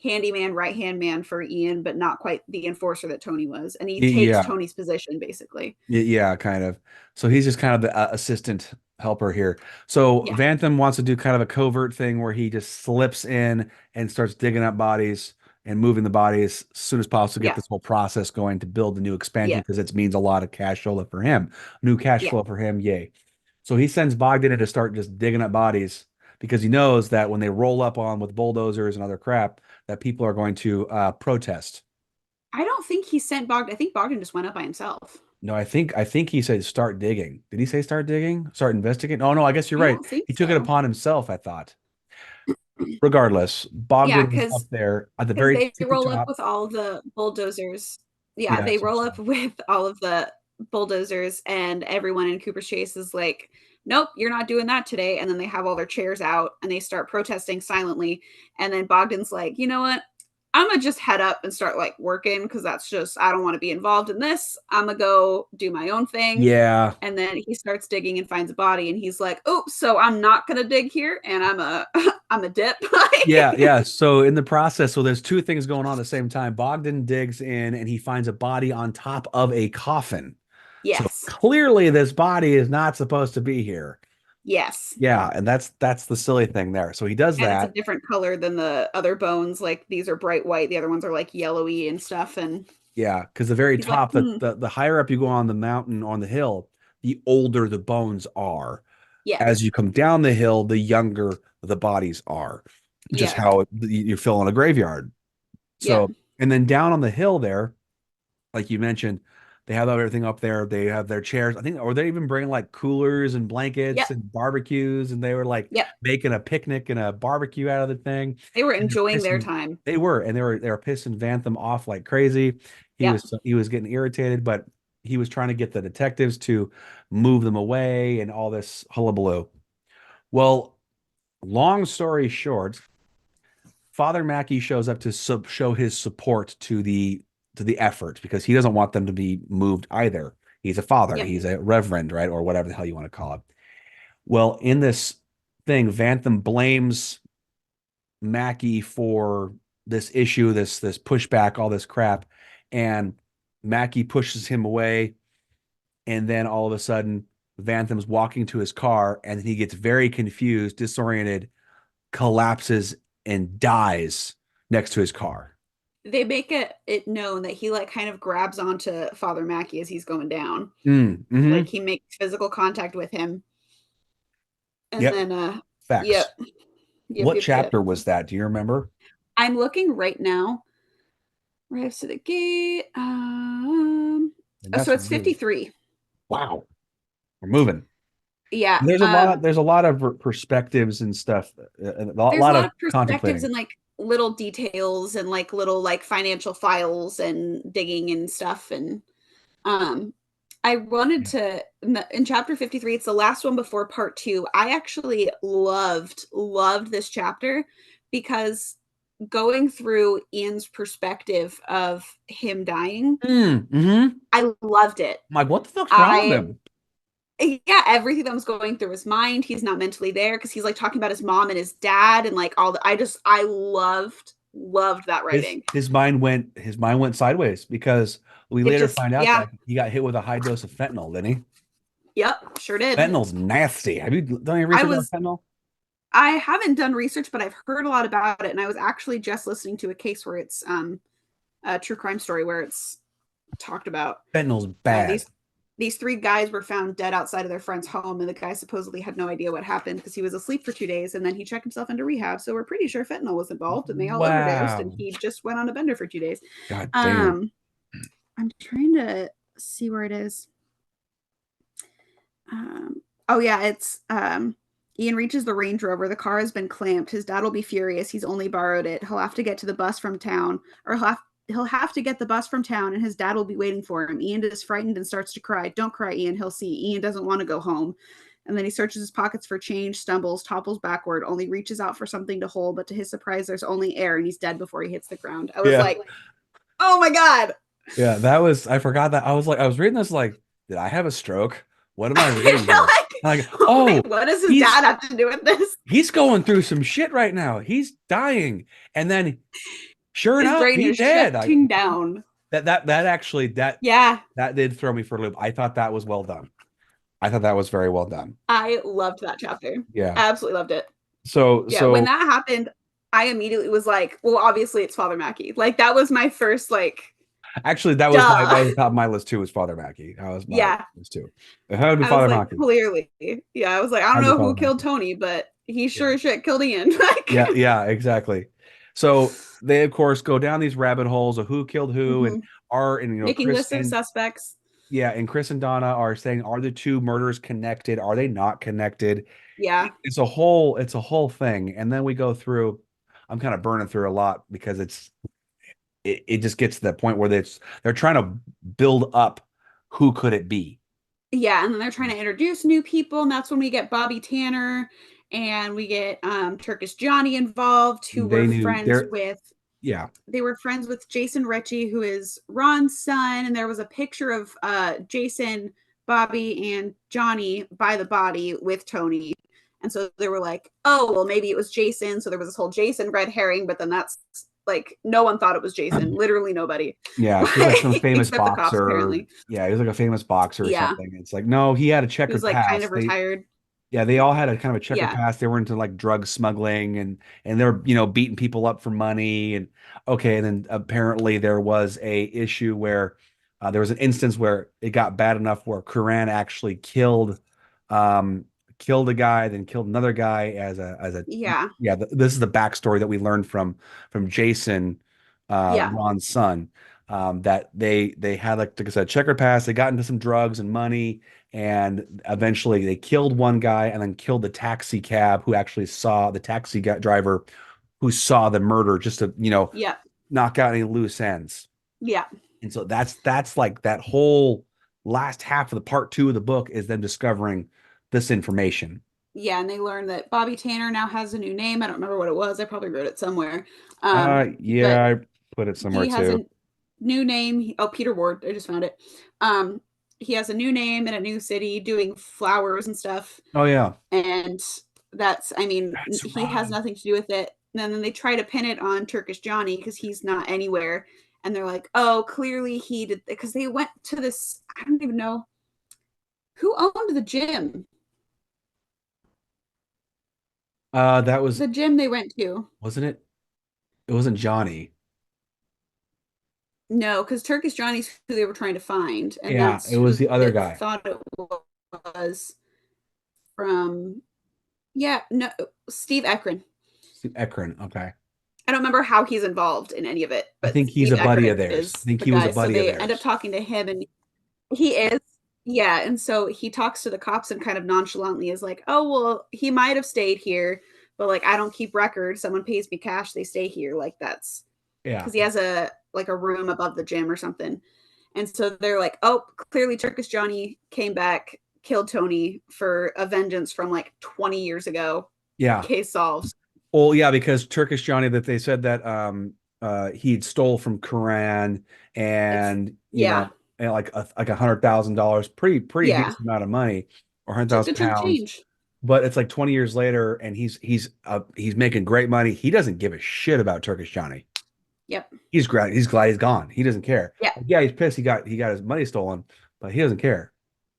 handyman, right hand man for Ian, but not quite the enforcer that Tony was. And he takes Yeah. Tony's position basically. Yeah, kind of. So he's just kind of the assistant helper here. So Yeah. Vantham wants to do kind of a covert thing where he just slips in and starts digging up bodies and moving the bodies as soon as possible to get Yeah. this whole process going to build the new expansion Yeah. because it means a lot of cash flow for him. New cash Yeah. flow for him, yay. So he sends Bogdan in to start just digging up bodies because he knows that when they roll up on with bulldozers and other crap, that people are going to protest. I don't think he sent Bogdan. I think Bogdan just went up by himself. No, I think he said start digging. Did he say start digging? Start investigating? Oh no, I guess you're I right. don't think He took it so. upon himself, I thought. Regardless, Yeah, Bogdan is up there at the because very they tippy roll up top. with all the bulldozers. Yeah, Yeah, they that's what I'm roll up saying. with all of the bulldozers, and everyone in Cooper's Chase is like, nope, you're not doing that today. And then they have all their chairs out and they start protesting silently. And then Bogdan's like, you know what? I'm gonna just head up and start like working because that's just, I don't want to be involved in this. I'm gonna go do my own thing. Yeah, And then he starts digging and finds a body, and he's like, "Oh, so I'm not gonna dig here, and I'm a I'm a dip." yeah. So in the process, so there's two things going on at the same time. Bogdan digs in and he finds a body on top of a coffin. So Yes. clearly this body is not supposed to be here. Yes. Yeah, and that's the silly thing there. So he does And it's a that. different color than the other bones. Like these are bright white. The other ones are like yellowy and stuff. And Yeah, because the very he's like, top, the higher up you go on the mountain, on the hill, the older the bones are. yeah, As you come down the hill, the younger the bodies are. Just yeah, how you fill in a graveyard. yeah, So, and then down on the hill there, like you mentioned, they have everything up there. They have their chairs. I think, or they even bring like coolers and blankets yep, and barbecues, and they were like yep. making a picnic and a barbecue out of the thing. They were And enjoying their time. they were pissing Vantham off like crazy. Yep. He was getting irritated, but he was trying to get the detectives to move them away and all this hullabaloo. Well, long story short, Father Mackey shows up to show his support to the effort because he doesn't want them to be moved either. He's a father, Yep. he's a reverend, right, or whatever the hell you want to call it. Well, in this thing, Vantham blames Mackey for this issue, this pushback, all this crap, and Mackey pushes him away, and then all of a sudden, Vantham's walking to his car, and he gets very confused, disoriented, collapses, and dies next to his car. They make it known that he like kind of grabs onto Father Mackey as he's going down. Mm-hmm. Like he makes physical contact with him. And Yep. then Facts. yep. What chapter was that? Do you remember? I'm looking right now. Arrives to the gate. So it's 53. Wow. We're moving. Yeah. There's a lot of perspectives and stuff. A There's lot a lot of of perspectives contemplating. and like little details and like little like financial files and digging and stuff. And I wanted to in chapter 53, it's the last one before part 2. I actually loved this chapter because going through Ian's perspective of him dying, Mm-hmm. I loved it. I'm like, what the fuck's wrong with I him? yeah, everything that was going through his mind, he's not mentally there because he's like talking about his mom and his dad and like all the I loved that writing. His mind went sideways because we It later just find out yeah, that he got hit with a high dose of fentanyl, didn't he? yep, sure did. Fentanyl's nasty. Have you done any I research on was fentanyl? I haven't done research, but I've heard a lot about it, and I was actually just listening to a case where it's a true crime story where it's talked about Fentanyl's bad. these 3 guys were found dead outside of their friend's home, and the guy supposedly had no idea what happened because he was asleep for 2 days, and then he checked himself into rehab. So we're pretty sure fentanyl was involved, and they all overdosed, and Wow. he just went on a bender for 2 days. God damn. I'm trying to see where it is. Oh yeah, it's Ian reaches the Range Rover. The car has been clamped. His dad will be furious. He's only borrowed it. He'll have to get to the bus from town, or he'll have to get the bus from town, and his dad will be waiting for him. Ian is frightened and starts to cry. Don't cry, Ian. He'll see. Ian doesn't want to go home. And then he searches his pockets for change, stumbles, topples backward, only reaches out for something to hold, but to his surprise, there's only air, and he's dead before he hits the ground. I was like, oh my God. Yeah, that was, I forgot that. I was like, I was reading this like, did I have a stroke? What am I reading here? Like, oh, wait, what does his dad have to do with this? He's going through some shit right now. He's dying. And then sure His enough, brain he's is dead. shutting down. That actually Yeah, that did throw me for a loop. I thought that was well done. I thought that was very well done. I loved that chapter. Yeah. Absolutely loved it. So Yeah, when that happened, I immediately was like, well, obviously it's Father Mackey. Like that was my first like actually that was that was top of my list too, was Father Mackey. That was my list too. It had to be Father Mackey. Clearly. Yeah, I was like, I don't know who killed Tony, but he sure as shit killed Ian. Yeah, exactly. So they of course go down these rabbit holes of who killed who and making Chris lists of suspects. Yeah, and Chris and Donna are saying, are the 2 murders connected? Are they not connected? Yeah. It's a whole thing. And then we go through, I'm kind of burning through a lot because it just gets to that point where they're trying to build up who could it be. Yeah, and then they're trying to introduce new people, and that's when we get Bobby Tanner and we get Turkish Johnny involved, who were friends with they were friends with Jason Ritchie, who is Ron's son, and there was a picture of Jason, Bobby, and Johnny by the body with Tony. And so they were like, oh, well, maybe it was Jason. So there was this whole Jason red herring, but then that's like no one thought it was Jason. Literally nobody. Yeah, he's like some famous boxer. Cops, apparently. Yeah, he was like a famous boxer or something. It's like, no, he had a checkered past. He was like kind of retired. Yeah, they all had a kind of a checker Yeah. past. They were into like drug smuggling and they're, beating people up for money and okay, and then apparently there was a issue where there was an instance where it got bad enough where Quran actually um killed a guy, then killed another guy as a Yeah. yeah, this is the backstory that we learned from Jason, Yeah. Ron's son. That they had like I said, checker pass, they got into some drugs and money and eventually they killed one guy and then killed the taxi cab who actually saw the driver who saw the murder just to Yeah. knock out any loose ends. Yeah. And so that's like that whole last half of the part two of the book is them discovering this information. Yeah, and they learned that Bobby Tanner now has a new name. I don't remember what it was. I probably wrote it somewhere. But Yeah, I put it somewhere he has too. a new name. Oh, Peter Ward. I just found it. He has a new name in a new city doing flowers and stuff. Oh yeah, And that's, I mean, that's he has right. nothing to do with it. And then they try to pin it on Turkish Johnny because he's not anywhere. And they're like, oh, clearly he did, because they went to this, I don't even know who owned the gym. That was The gym they went to. wasn't it? It wasn't Johnny. No, because Turkish Johnny's who they were trying to find, and Yeah, that's it was who the other they guy, thought it was from. Yeah, no, Steve Ekron. Steve Ekron. Okay, I don't remember how he's involved in any of it, I but think he's Steve a buddy of Ekron theirs. I is think the he was a guy. So buddy of they end up theirs. talking to him, and he is. Yeah, and so he talks to the cops and kind of nonchalantly is like, "Oh, well, he might have stayed here, but like I don't keep records. Someone pays me cash, they stay here. Like that's Yeah, because he has a like a room above the gym or something." And so they're like, "Oh, clearly Turkish Johnny came back, killed Tony for a vengeance from like 20 years ago. yeah. Case solved." Well, yeah, because Turkish Johnny that they said that he'd stole from Quran It's and yeah, and like $100,000, pretty yeah, decent amount of money, or hundred it's a thousand good chunk of pounds. change. But it's like 20 years later, and he's making great money. He doesn't give a shit about Turkish Johnny. Yep. He's glad he's gone. He doesn't care. Yeah. Like, yeah, he's pissed. He got his money stolen, but he doesn't care.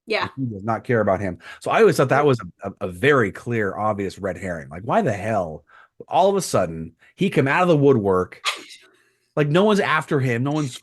Yeah. Like, he does not care about him. So I always thought that Nope. was a very clear, obvious red herring. Like, why the hell, all of a sudden, he come out of the woodwork? Like, no one's after him. No one's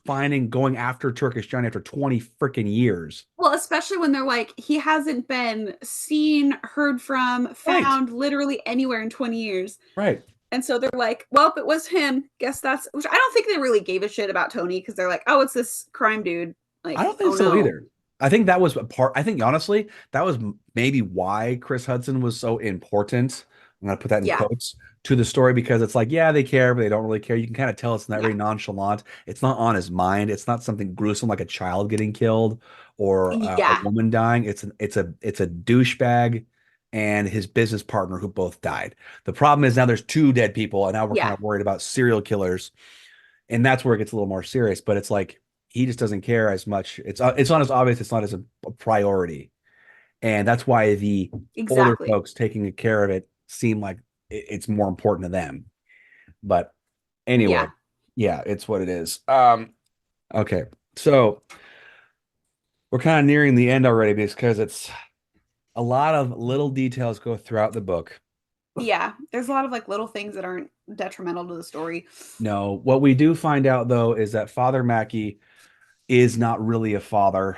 going after Turkish Johnny after 20 freaking years. Well, especially when they're like, he hasn't been seen, heard from, Right. found literally anywhere in 20 years. Right. And so they're like, well, if it was him, guess that's, which I don't think they really gave a shit about Tony because they're like, oh, it's this crime dude. I Like, don't think oh so no. either. I think that was a part. I think honestly, that was maybe why Chris Hudson was so important. I'm gonna put that in Yeah. quotes to the story because it's like, yeah, they care, but they don't really care. You can kind of tell it's not Yeah. very nonchalant. It's not on his mind. It's not something gruesome like a child getting killed or a Yeah. woman dying. It's a douchebag and his business partner who both died. The problem is now there's two dead people, and now we're kind Yeah. of worried about serial killers, and that's where it gets a little more serious. But it's like he just doesn't care as much. It's not as obvious. It's not as a priority, and that's why the older Exactly. folks taking care of it seem like it's more important to them. But anyway, Yeah. yeah, it's what it is. Okay, so we're kind of nearing the end already because it's a lot of little details go throughout the book. Yeah. There's a lot of like little things that aren't detrimental to the story. No, what we do find out though is that Father Mackey is not really a father.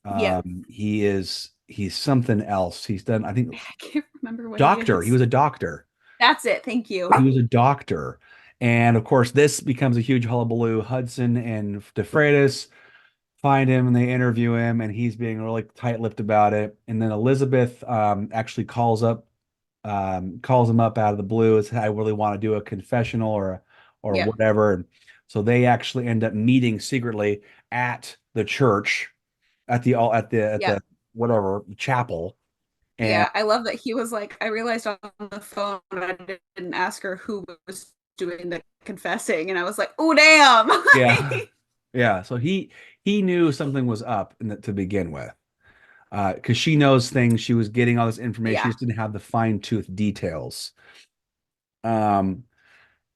Yep. He's something else. He's done, I think, I can't remember what he doctor. He is. was a doctor. That's it. Thank you. He was a doctor. And of course, this becomes a huge hullabaloo. Hudson and DeFreitas find him and they interview him, and he's being really tight-lipped about it. And then Elizabeth actually calls him up out of the blue and says, I really want to do a confessional or Yep. whatever. And so they actually end up meeting secretly at the church, at the Yep. whatever chapel. And Yeah, I love that he was like, I realized on the phone I didn't ask her who was doing the confessing, and I was like, oh damn. yeah, yeah. So he knew something was up to begin with. Because she knows things, she was getting all this information, she Yeah, just didn't have the fine-tooth details. Um,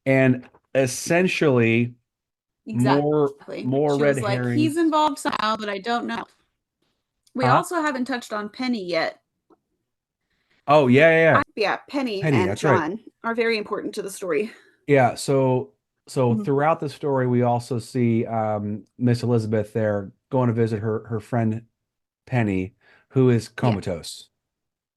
and essentially more exactly. more She red was like, he's herrings. involved somehow, but I don't know. We Huh? also haven't touched on Penny yet. Oh yeah, yeah, yeah. Yeah, Penny Penny, and that's right. John are very important to the story. Yeah, so Mhm. throughout the story, we also see Miss Elizabeth there going to visit her friend Penny, who is Yeah, comatose.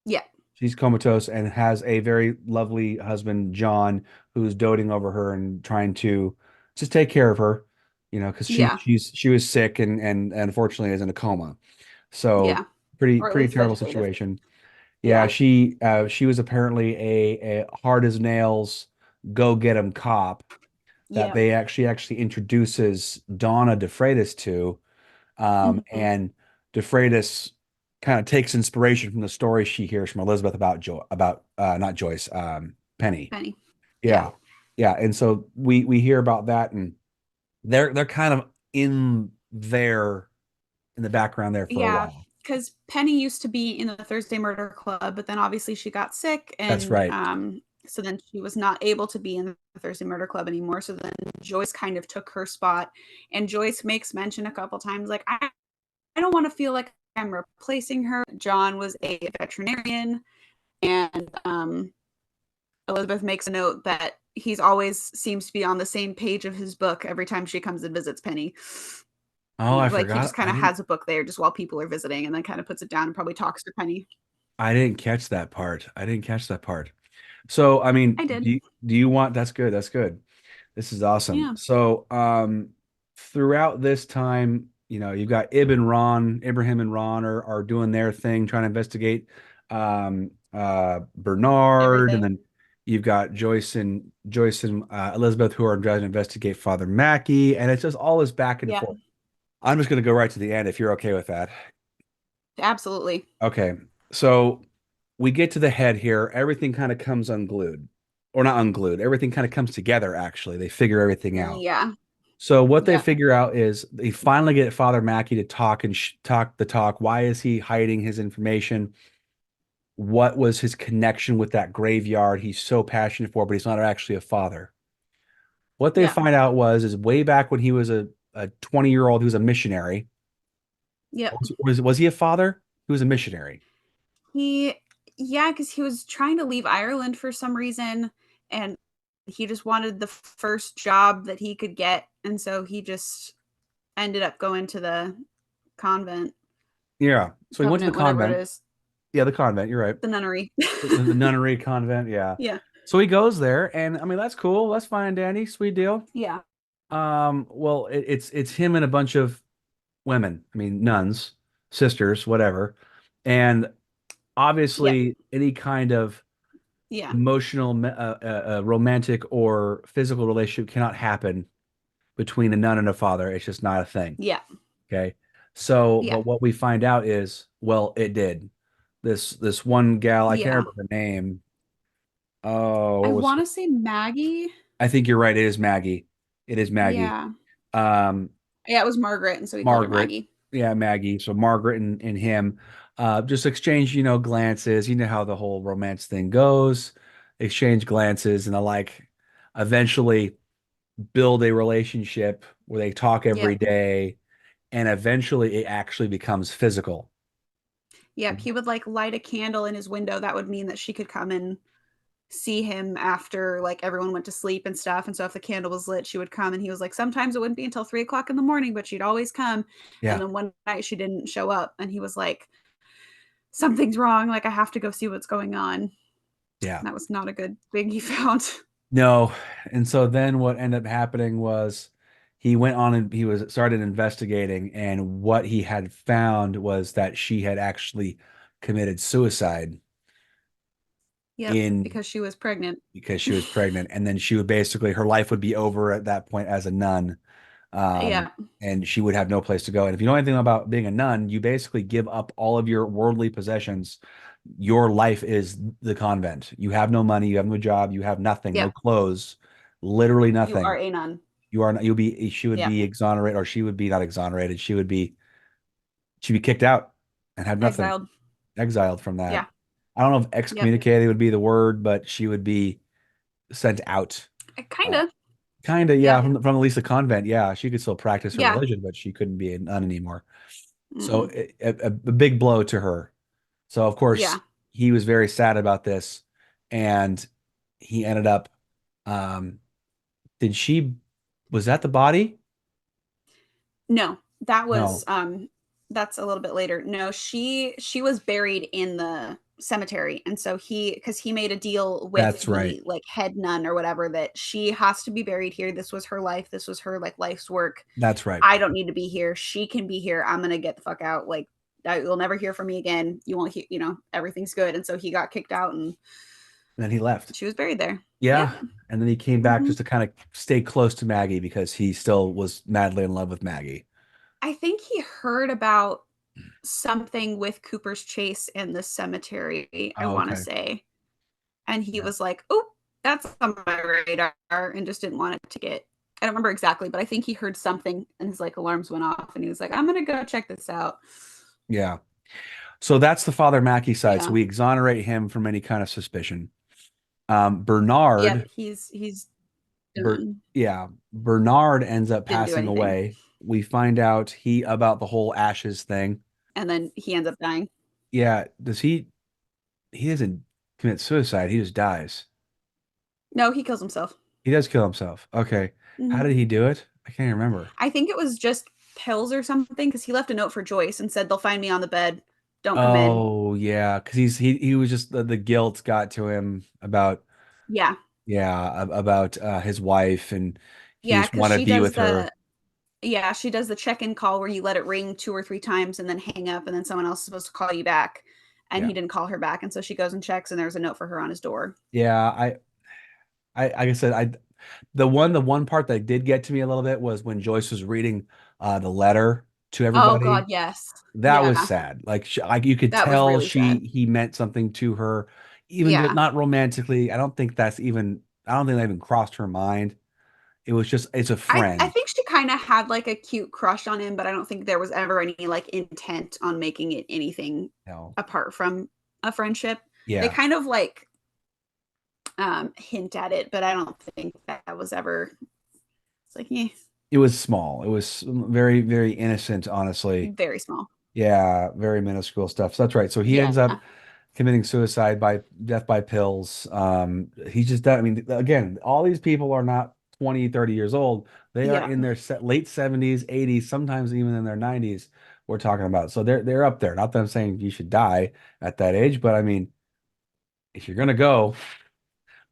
yeah, She's comatose and has a very lovely husband, John, who's doting over her and trying to just take care of her, because yeah, she was sick and unfortunately is in a coma. So yeah, or at pretty least terrible vegetative. situation. Yeah, Yeah, she was apparently a hard as nails go get 'em cop that yeah. they actually introduces Donna DeFreitas to, Hmm. and DeFreitas kind of takes inspiration from the story she hears from Elizabeth about not Joyce, Penny. Penny. Yeah, Yeah, yeah, and so we hear about that, and they're kind of in there in the background there for a yeah. while. Because Penny used to be in the Thursday Murder Club, but then obviously she got sick, That's and right. so then she was not able to be in the Thursday Murder Club anymore. So then Joyce kind of took her spot, and Joyce makes mention a couple times, like, I don't want to feel like I'm replacing her. John was a veterinarian, and Elizabeth makes a note that he's always seems to be on the same page of his book every time she comes and visits Penny. Oh, I Like he forgot. just kind of has a book there just while people are visiting and then kind of puts it down and probably talks to Penny. I didn't catch that part. I didn't catch that part. So, I mean, I did. do you want that's good. That's good. This is awesome. Yeah. So, throughout this time, you've got Ibrahim and Ron are doing their thing, trying to investigate Bernard, and Everything. then you've got Joyce and Elizabeth who are trying to investigate Father Mackey, and it's just all this back and Yeah. forth. I'm just going to go right to the end if you're okay with that. Absolutely. Okay. So we get to the head here. Everything kind of comes unglued, or not unglued. Everything kind of comes together, actually. They figure everything out. Yeah. So what they Yeah. figure out is they finally get Father Mackey to talk and talk the talk. Why is he hiding his information? What was his connection with that graveyard he's so passionate for, but he's not actually a father? What they Yeah. find out is way back when he was a 20-year-old who was a missionary. Yep. Was he a father? He was a missionary. He, yeah, because he was trying to leave Ireland for some reason, and he just wanted the first job that he could get, and so he just ended up going to the convent, Yeah. So he went to the covenant, whatever it convent. is, Yeah, the convent. You're right. the nunnery. The nunnery convent. Yeah. Yeah, So he goes there, and I mean that's cool. That's fine, Danny. Sweet deal. yeah, Well, it's him and a bunch of women. I mean, nuns, sisters, whatever. And yep, obviously, any kind of yeah, emotional, romantic, or physical relationship cannot happen between a nun and a father. It's just not a thing. yeah, Okay. So, yeah, but what we find out is, well, it did. This one gal, I can't yeah. remember her name. Oh, I what was want to say Maggie. I think you're right. It is Maggie. It is Maggie. Yeah, Um, yeah, it was Margaret, and so he called her Margaret. Maggie. Yeah, Maggie. So Margaret and him just exchange, glances. You know how the whole romance thing goes. Exchange glances and the like. Eventually build a relationship where they talk every Yep, day, and eventually it actually becomes physical. yep. He would like light a candle in his window. That would mean that she could come and see him after like everyone went to sleep and stuff. And so if the candle was lit, she would come. And he was like, sometimes it wouldn't be until 3 o'clock in the morning, but she'd always come. And Yeah, then one night she didn't show up, and he was like, something's wrong. Like I have to go see what's going on. And yeah. that was not a good thing he found. No. And so then what ended up happening was he went on and he was started investigating, and what he had found was that she had actually committed suicide Yep, in because she was pregnant. because she was pregnant, and then she would basically her life would be over at that point as a nun. Um, Yeah, and she would have no place to go. And if you know anything about being a nun, you basically give up all of your worldly possessions. Your life is the convent. You have no money, you have no job, you have nothing, no yep. clothes, literally You are nothing. a nun. You are not, you'll be she would Yeah, be exonerated, or she would be not exonerated. She'd be kicked out and have nothing, exiled. exiled from that. Yeah, I don't know if yep. excommunicated would be the word, but she would be sent out. Kind Uh, of. Kind of, yeah, Yep. from at least the convent. Yeah, she could still practice her Yeah. religion, but she couldn't be a nun anymore. So Mm-mm. a big blow to her. So of course Yeah. he was very sad about this, and he ended up. Um, did she? Was that the body? No, that was No, that's a little bit later. No, she was buried in the cemetery. And so because he made a deal with that's right. the like head nun or whatever that she has to be buried here. This was her life. This was her like life's work. That's right. I don't need to be here. She can be here. I'm gonna get the fuck out. Like you'll never hear from me again. You won't hear, everything's good. And so he got kicked out and And then he left. she was buried there. Yeah. Yep. And then he came back Hmm. just to kind of stay close to Maggie because he still was madly in love with Maggie. I think he heard about something with Cooper's Chase in the cemetery, I Oh, want to okay. say. And he Yeah. was like, "Oh, that's on my radar," and just didn't want it to get. I don't remember exactly, but I think he heard something and his like alarms went off and he was like, "I'm going to go check this out." Yeah. So that's the Father Mackey side. So Yeah. we exonerate him from any kind of suspicion. Yep, Bernard, he's Ber done. yeah, Bernard ends up Didn't do passing anything. away. We find out he about the whole ashes thing. And then he ends up dying. Yeah, does he doesn't commit suicide, he just dies. No, he kills himself. He does kill himself. Okay. How Mhm. did he do it? I can't remember. I think it was just pills or something because he left a note for Joyce and said they'll find me on the bed. Don't come in. Oh, yeah, because he was just the guilt got to him about Yeah. about his wife and he Yeah, just because wanted to she be does with her. the yeah, she does the check-in call where you let it ring 2 or 3 times and then hang up, and then someone else is supposed to call you back, and Yeah. he didn't call her back, and so she goes and checks, and there's a note for her on his door. Yeah, I like I said, the one part that did get to me a little bit was when Joyce was reading the letter to Oh god, everybody. yes. That was Yeah, sad. Like you could that was tell really sad. he meant something to her, even just Yeah. not romantically. I don't think that even crossed her mind. It was just it's a I friend. think she kinda had, like, a cute crush on him, but I don't think there was ever any, like, intent on making it anything No. apart from a friendship. They Yeah. kind of, like, hint at it, but I don't think that was ever it's like, "Eh," It was small. It was very, very innocent, honestly. very small. Yeah, very minuscule stuff. So that's right. So he Yeah. ends up committing suicide by death by pills. He's just that. I mean, again, all these people are not 20, 30 years old. They are Yeah. in their late 70s, 80s, sometimes even in their 90s. We're talking about. So they're up there. Not that I'm saying you should die at that age, but I mean, if you're gonna go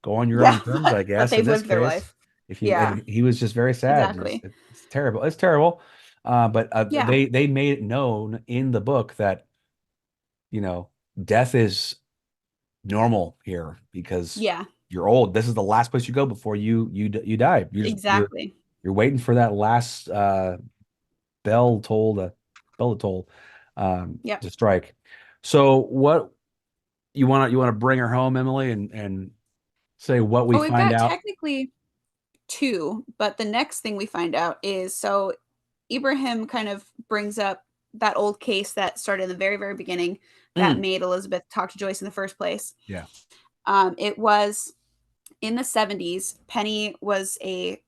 on your Yeah, own terms, I but guess. In they've this lived their case, life. if you Yeah, and he was just very sad. exactly. It's terrible. It's terrible. But Yeah, they made it known in the book that you know death is normal here because yeah, you're old. This is the last place you go before you die. exactly. You're waiting for that last bell toll to bell to toll Yep. to strike. So what you want to bring her home, Emily, and say what we Well, we've find got out? technically 2, but the next thing we find out is so Ibrahim kind of brings up that old case that started in the very, very beginning that Mm, made Elizabeth talk to Joyce in the first place. yeah. It was in the 70s. Penny was a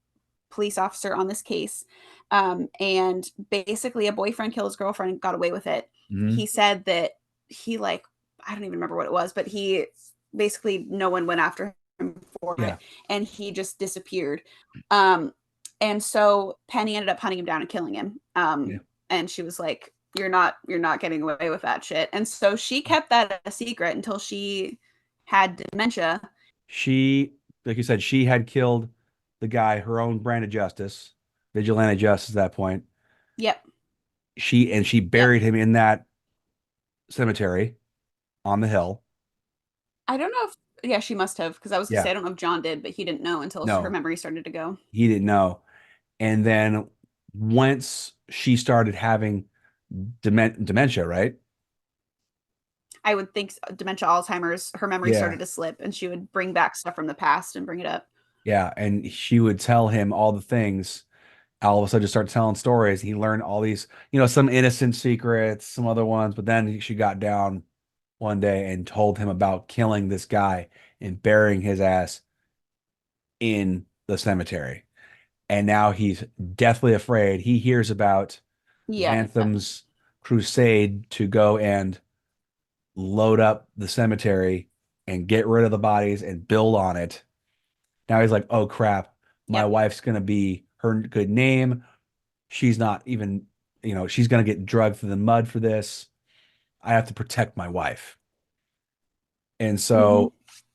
police officer on this case. And basically, a boyfriend killed his girlfriend and got away with it. Hmm. He said that he, like, I don't even remember what it was, but he basically, no one went after him for Yeah. it and he just disappeared. Um, and so Penny ended up hunting him down and killing him. Yeah. And she was like, you're not getting away with that shit. And so she kept that a secret until she had dementia. She, like you said, she had killed the guy, her own brand of justice, vigilante justice at that point. Yep. She Yep. buried him in that cemetery on the hill. I don't know if yeah, she must have because I was gonna say Yeah. I don't know if John did, but he didn't know until her No, memory started to go. he didn't know. And then once she started having dementia, right? I would think dementia, Alzheimer's, her memory Yeah. started to slip, and she would bring back stuff from the past and bring it up. Yeah. And she would tell him all the things. All of a sudden, just start telling stories. He learned all these, some innocent secrets, some other ones. But then she got down one day and told him about killing this guy and burying his ass in the cemetery. And now he's deathly afraid. He hears about Yeah, Xantham's crusade to go and load up the cemetery and get rid of the bodies and build on it. Now he's like, oh crap, my Yep. wife's gonna be her good name. She's not even, she's gonna get dragged through the mud for this. I have to protect my wife. And Hmm. so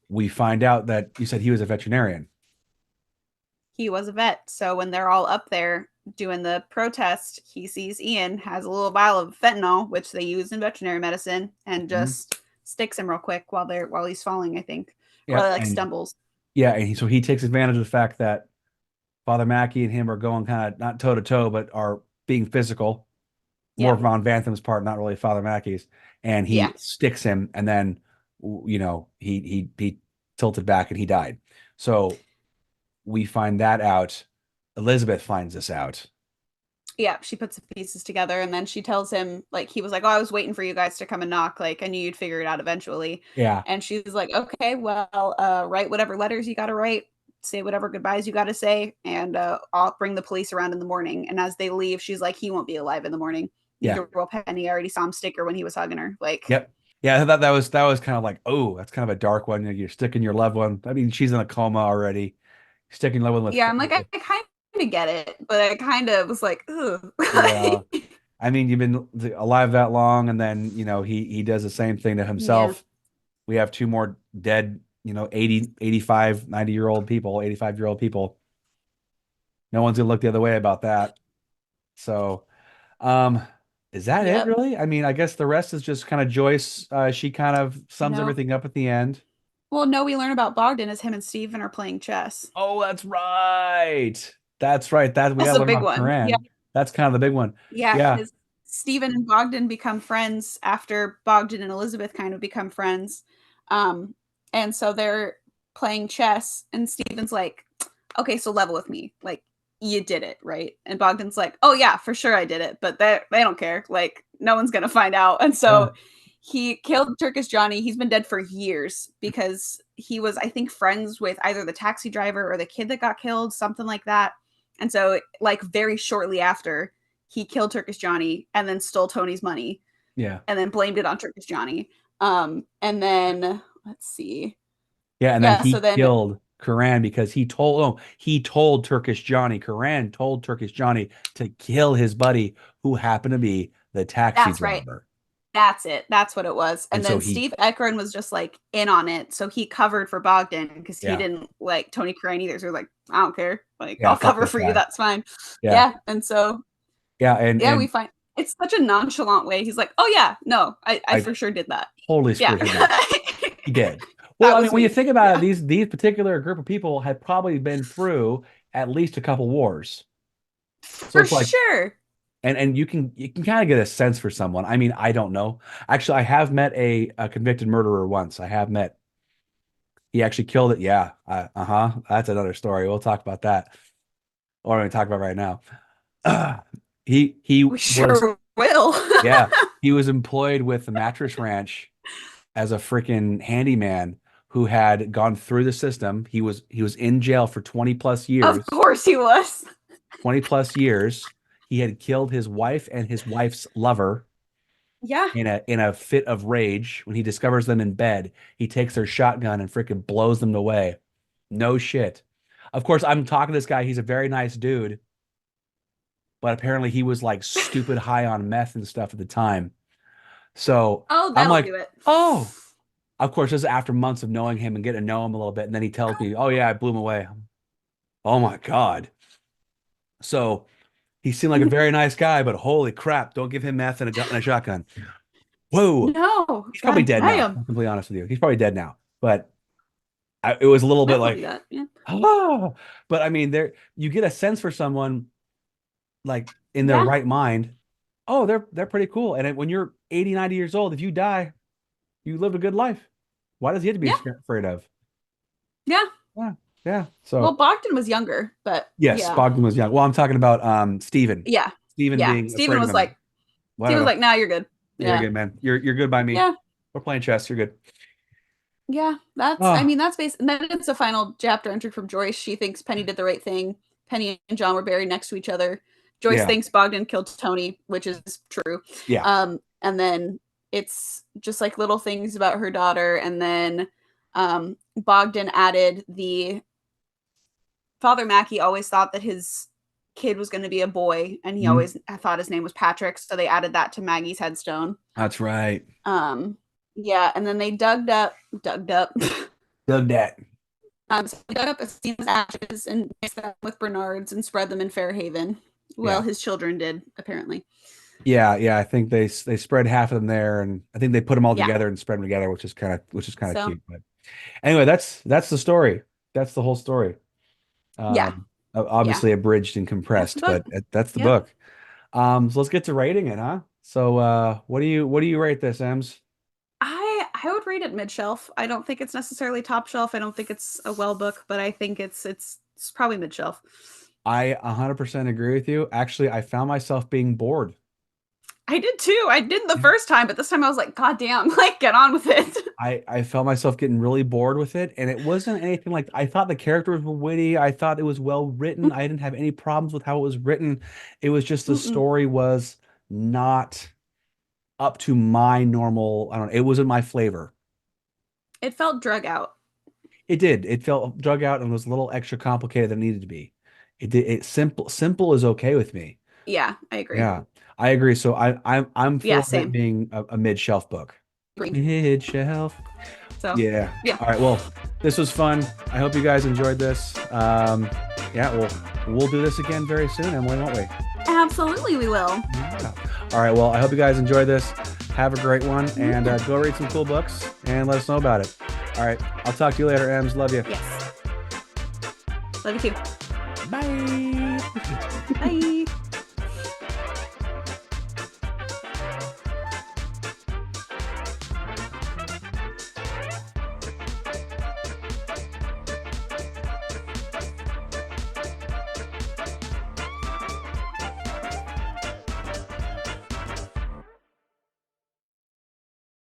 we find out that you said he was a veterinarian. He was a vet. So when they're all up there doing the protest, he sees Ian has a little vial of fentanyl, which they use in veterinary medicine, and Mhm. just sticks him real quick while he's falling, I think. Or Yep. like And stumbles. yeah, and so he takes advantage of the fact that Father Mackey and him are going kind of not toe to toe, but are being physical. More Yeah. Von Bantham's part, not really Father Mackey's. And Yeah. he sticks him, and then he tilted back and he died. So we find that out. Elizabeth finds this out. Yeah, she puts the pieces together and then she tells him, like, he was like, oh, I was waiting for you guys to come and knock. Like, I knew you'd figure it out eventually. Yeah, And she's like, okay, well, write whatever letters you got to write, say whatever goodbyes you got to say, and I'll bring the police around in the morning. And as they leave, she's like, he won't be alive in the morning. yeah, Neither will Penny. I already saw him stick her when he was hugging her. Like, yep, yeah. I thought that was kind of like, oh, that's kind of a dark one. You're sticking your loved one. I mean, she's in a coma already. Sticking loved one yeah, I'm like, I with kind of get it, but I kind of was like, ugh. yeah. I mean, you've been alive that long, and then he does the same thing to Yeah. himself. We have two more dead, 80, 85, 90-year-old people, 85-year-old people. No one's gonna look the other way about that. So, um, is that it Yep. really? I mean, I guess the rest is just kind of Joyce. She kind of sums No. everything up at the end. Well, no, we learn about Bogdan as him and Steven are playing chess. Oh, that's right. That's right. That we That's gotta a learn big about one. Yeah. Coran. That's kind of the big one. Yeah, Yeah. because Stephen and Bogdan become friends after Bogdan and Elizabeth kind of become friends. Um, and so they're playing chess, and Stephen's like, okay, so level with me. Like, you did it, right? And Bogdan's like, oh, yeah, for sure I did it, but they don't care. Like, no one's going to find out. And Yeah. so he killed Turkish Johnny. He's been dead for years because he was, I think, friends with either the taxi driver or the kid that got killed, something like that. And so, like, very shortly after, he killed Turkish Johnny and then stole Tony's money Yeah. and then blamed it on Turkish Johnny. And then let's see. Yeah, and then Yeah, so he then killed Karan because he told Turkish Johnny, Karan told Turkish Johnny to kill his buddy who happened to be the taxi that's right. driver. That's it. That's what it was. And And so then he Steve Ekron was just like in on it. So he covered for Bogdan because he yeah, didn't like Tony Karan either. So he was like, I don't care. Like, yeah, I'll fuck cover this for you. guy. That's fine. Yeah. Yeah. And so, Yeah, and yeah, we and find it's such a nonchalant way. He's like, oh, yeah, no, I I for sure did that. totally Yeah. screwed him up. He did. Well, That I mean, was when you me. think about it, Yeah. these particular group of people had probably been through at least a couple wars. So For it's like, sure. and you can kind of get a sense for someone. I mean, I don't know. Actually, I have met a convicted murderer once. I have met. He actually killed it. Yeah. Uh-huh. That's another story. We'll talk about that. Or we talk about right now. He We was sure will. yeah, he was employed with the Mattress Ranch as a freaking handyman who had gone through the system. He was in jail for 20 plus Of years. course he was. 20 plus years. He had killed his wife and his wife's lover Yeah. in a fit of rage. When he discovers them in bed, he takes their shotgun and freaking blows them away. No shit. Of course, I'm talking to this guy. He's a very nice dude, but apparently he was like stupid high on meth and stuff at the time. So Oh, I'm that'll like, do it. oh, of course, this is after months of knowing him and getting to know him a little bit. And then he tells me, oh, yeah, I blew him away. Oh, my God. So he seemed like a very nice guy, but holy crap, don't give him meth and a gun and a shotgun. Whoa. No. He's probably God dead now. damn. I'm completely honest with you. He's probably dead now. But it was a little I bit believe like, that. Yeah. oh, but I mean, you get a sense for someone like in their Yeah. right mind. Oh, they're pretty cool. And when you're 80, 90 years old, if you die, you lived a good life. Why does he have to be Yeah. afraid of? Yeah. Yeah. Yeah. Well, So Bogdan was younger, but yes, yeah. Bogdan was young. Well, I'm talking about Steven. Yeah. Steven Yeah. being afraid of him. Steven was Whatever. like, nah, you're good. Yeah, you're Yeah. good, man. You're good by me. Yeah. We're playing chess. You're good. Yeah. I Oh, mean, that's based. And then it's a final chapter entry from Joyce. She thinks Penny did the right thing. Penny and John were buried next to each other. Joyce yeah. thinks Bogdan killed Tony, which is true. Yeah. And then it's just like little things about her daughter. And then Bogdan added the Father Mackey always thought that his kid was going to be a boy, and he always thought his name was Patrick, so they added that to Maggie's headstone. That's right. Yeah, and then they dug that. So they dug up Estina's ashes and mixed them with Bernard's and spread them in Fairhaven. Well, his children did, apparently. Yeah, I think they spread half of them there, and I think they put them all together and spread them together, which is kind of cute. But anyway, that's the story. That's the whole story. Obviously abridged and compressed, but that's the book. So let's get to rating it, huh? So what do you rate this, Ems? I would rate it mid-shelf. I don't think it's necessarily top shelf. I don't think it's a well book, but I think it's probably mid-shelf. I 100% agree with you. Actually, I found myself being bored. I did too. I did the first time, but this time I was like, God damn, like, get on with it. I felt myself getting really bored with it, and it wasn't anything like, I thought the characters were witty. I thought it was well written. I didn't have any problems with how it was written. It was just the story was not up to my normal, I don't know, it wasn't my flavor. It felt drug out. It did. It felt drug out and was a little extra complicated than it needed to be. It simple is okay with me. Yeah, I agree. Yeah, I agree. So I'm for it being a mid-shelf book. Mid-shelf. So yeah. All right. Well, this was fun. I hope you guys enjoyed this. We'll do this again very soon, Emily, won't we? Absolutely, we will. Yeah. All right. Well, I hope you guys enjoyed this. Have a great one, and go read some cool books and let us know about it. All right. I'll talk to you later, Ems. Love you. Yes. Love you too. Bye. Bye.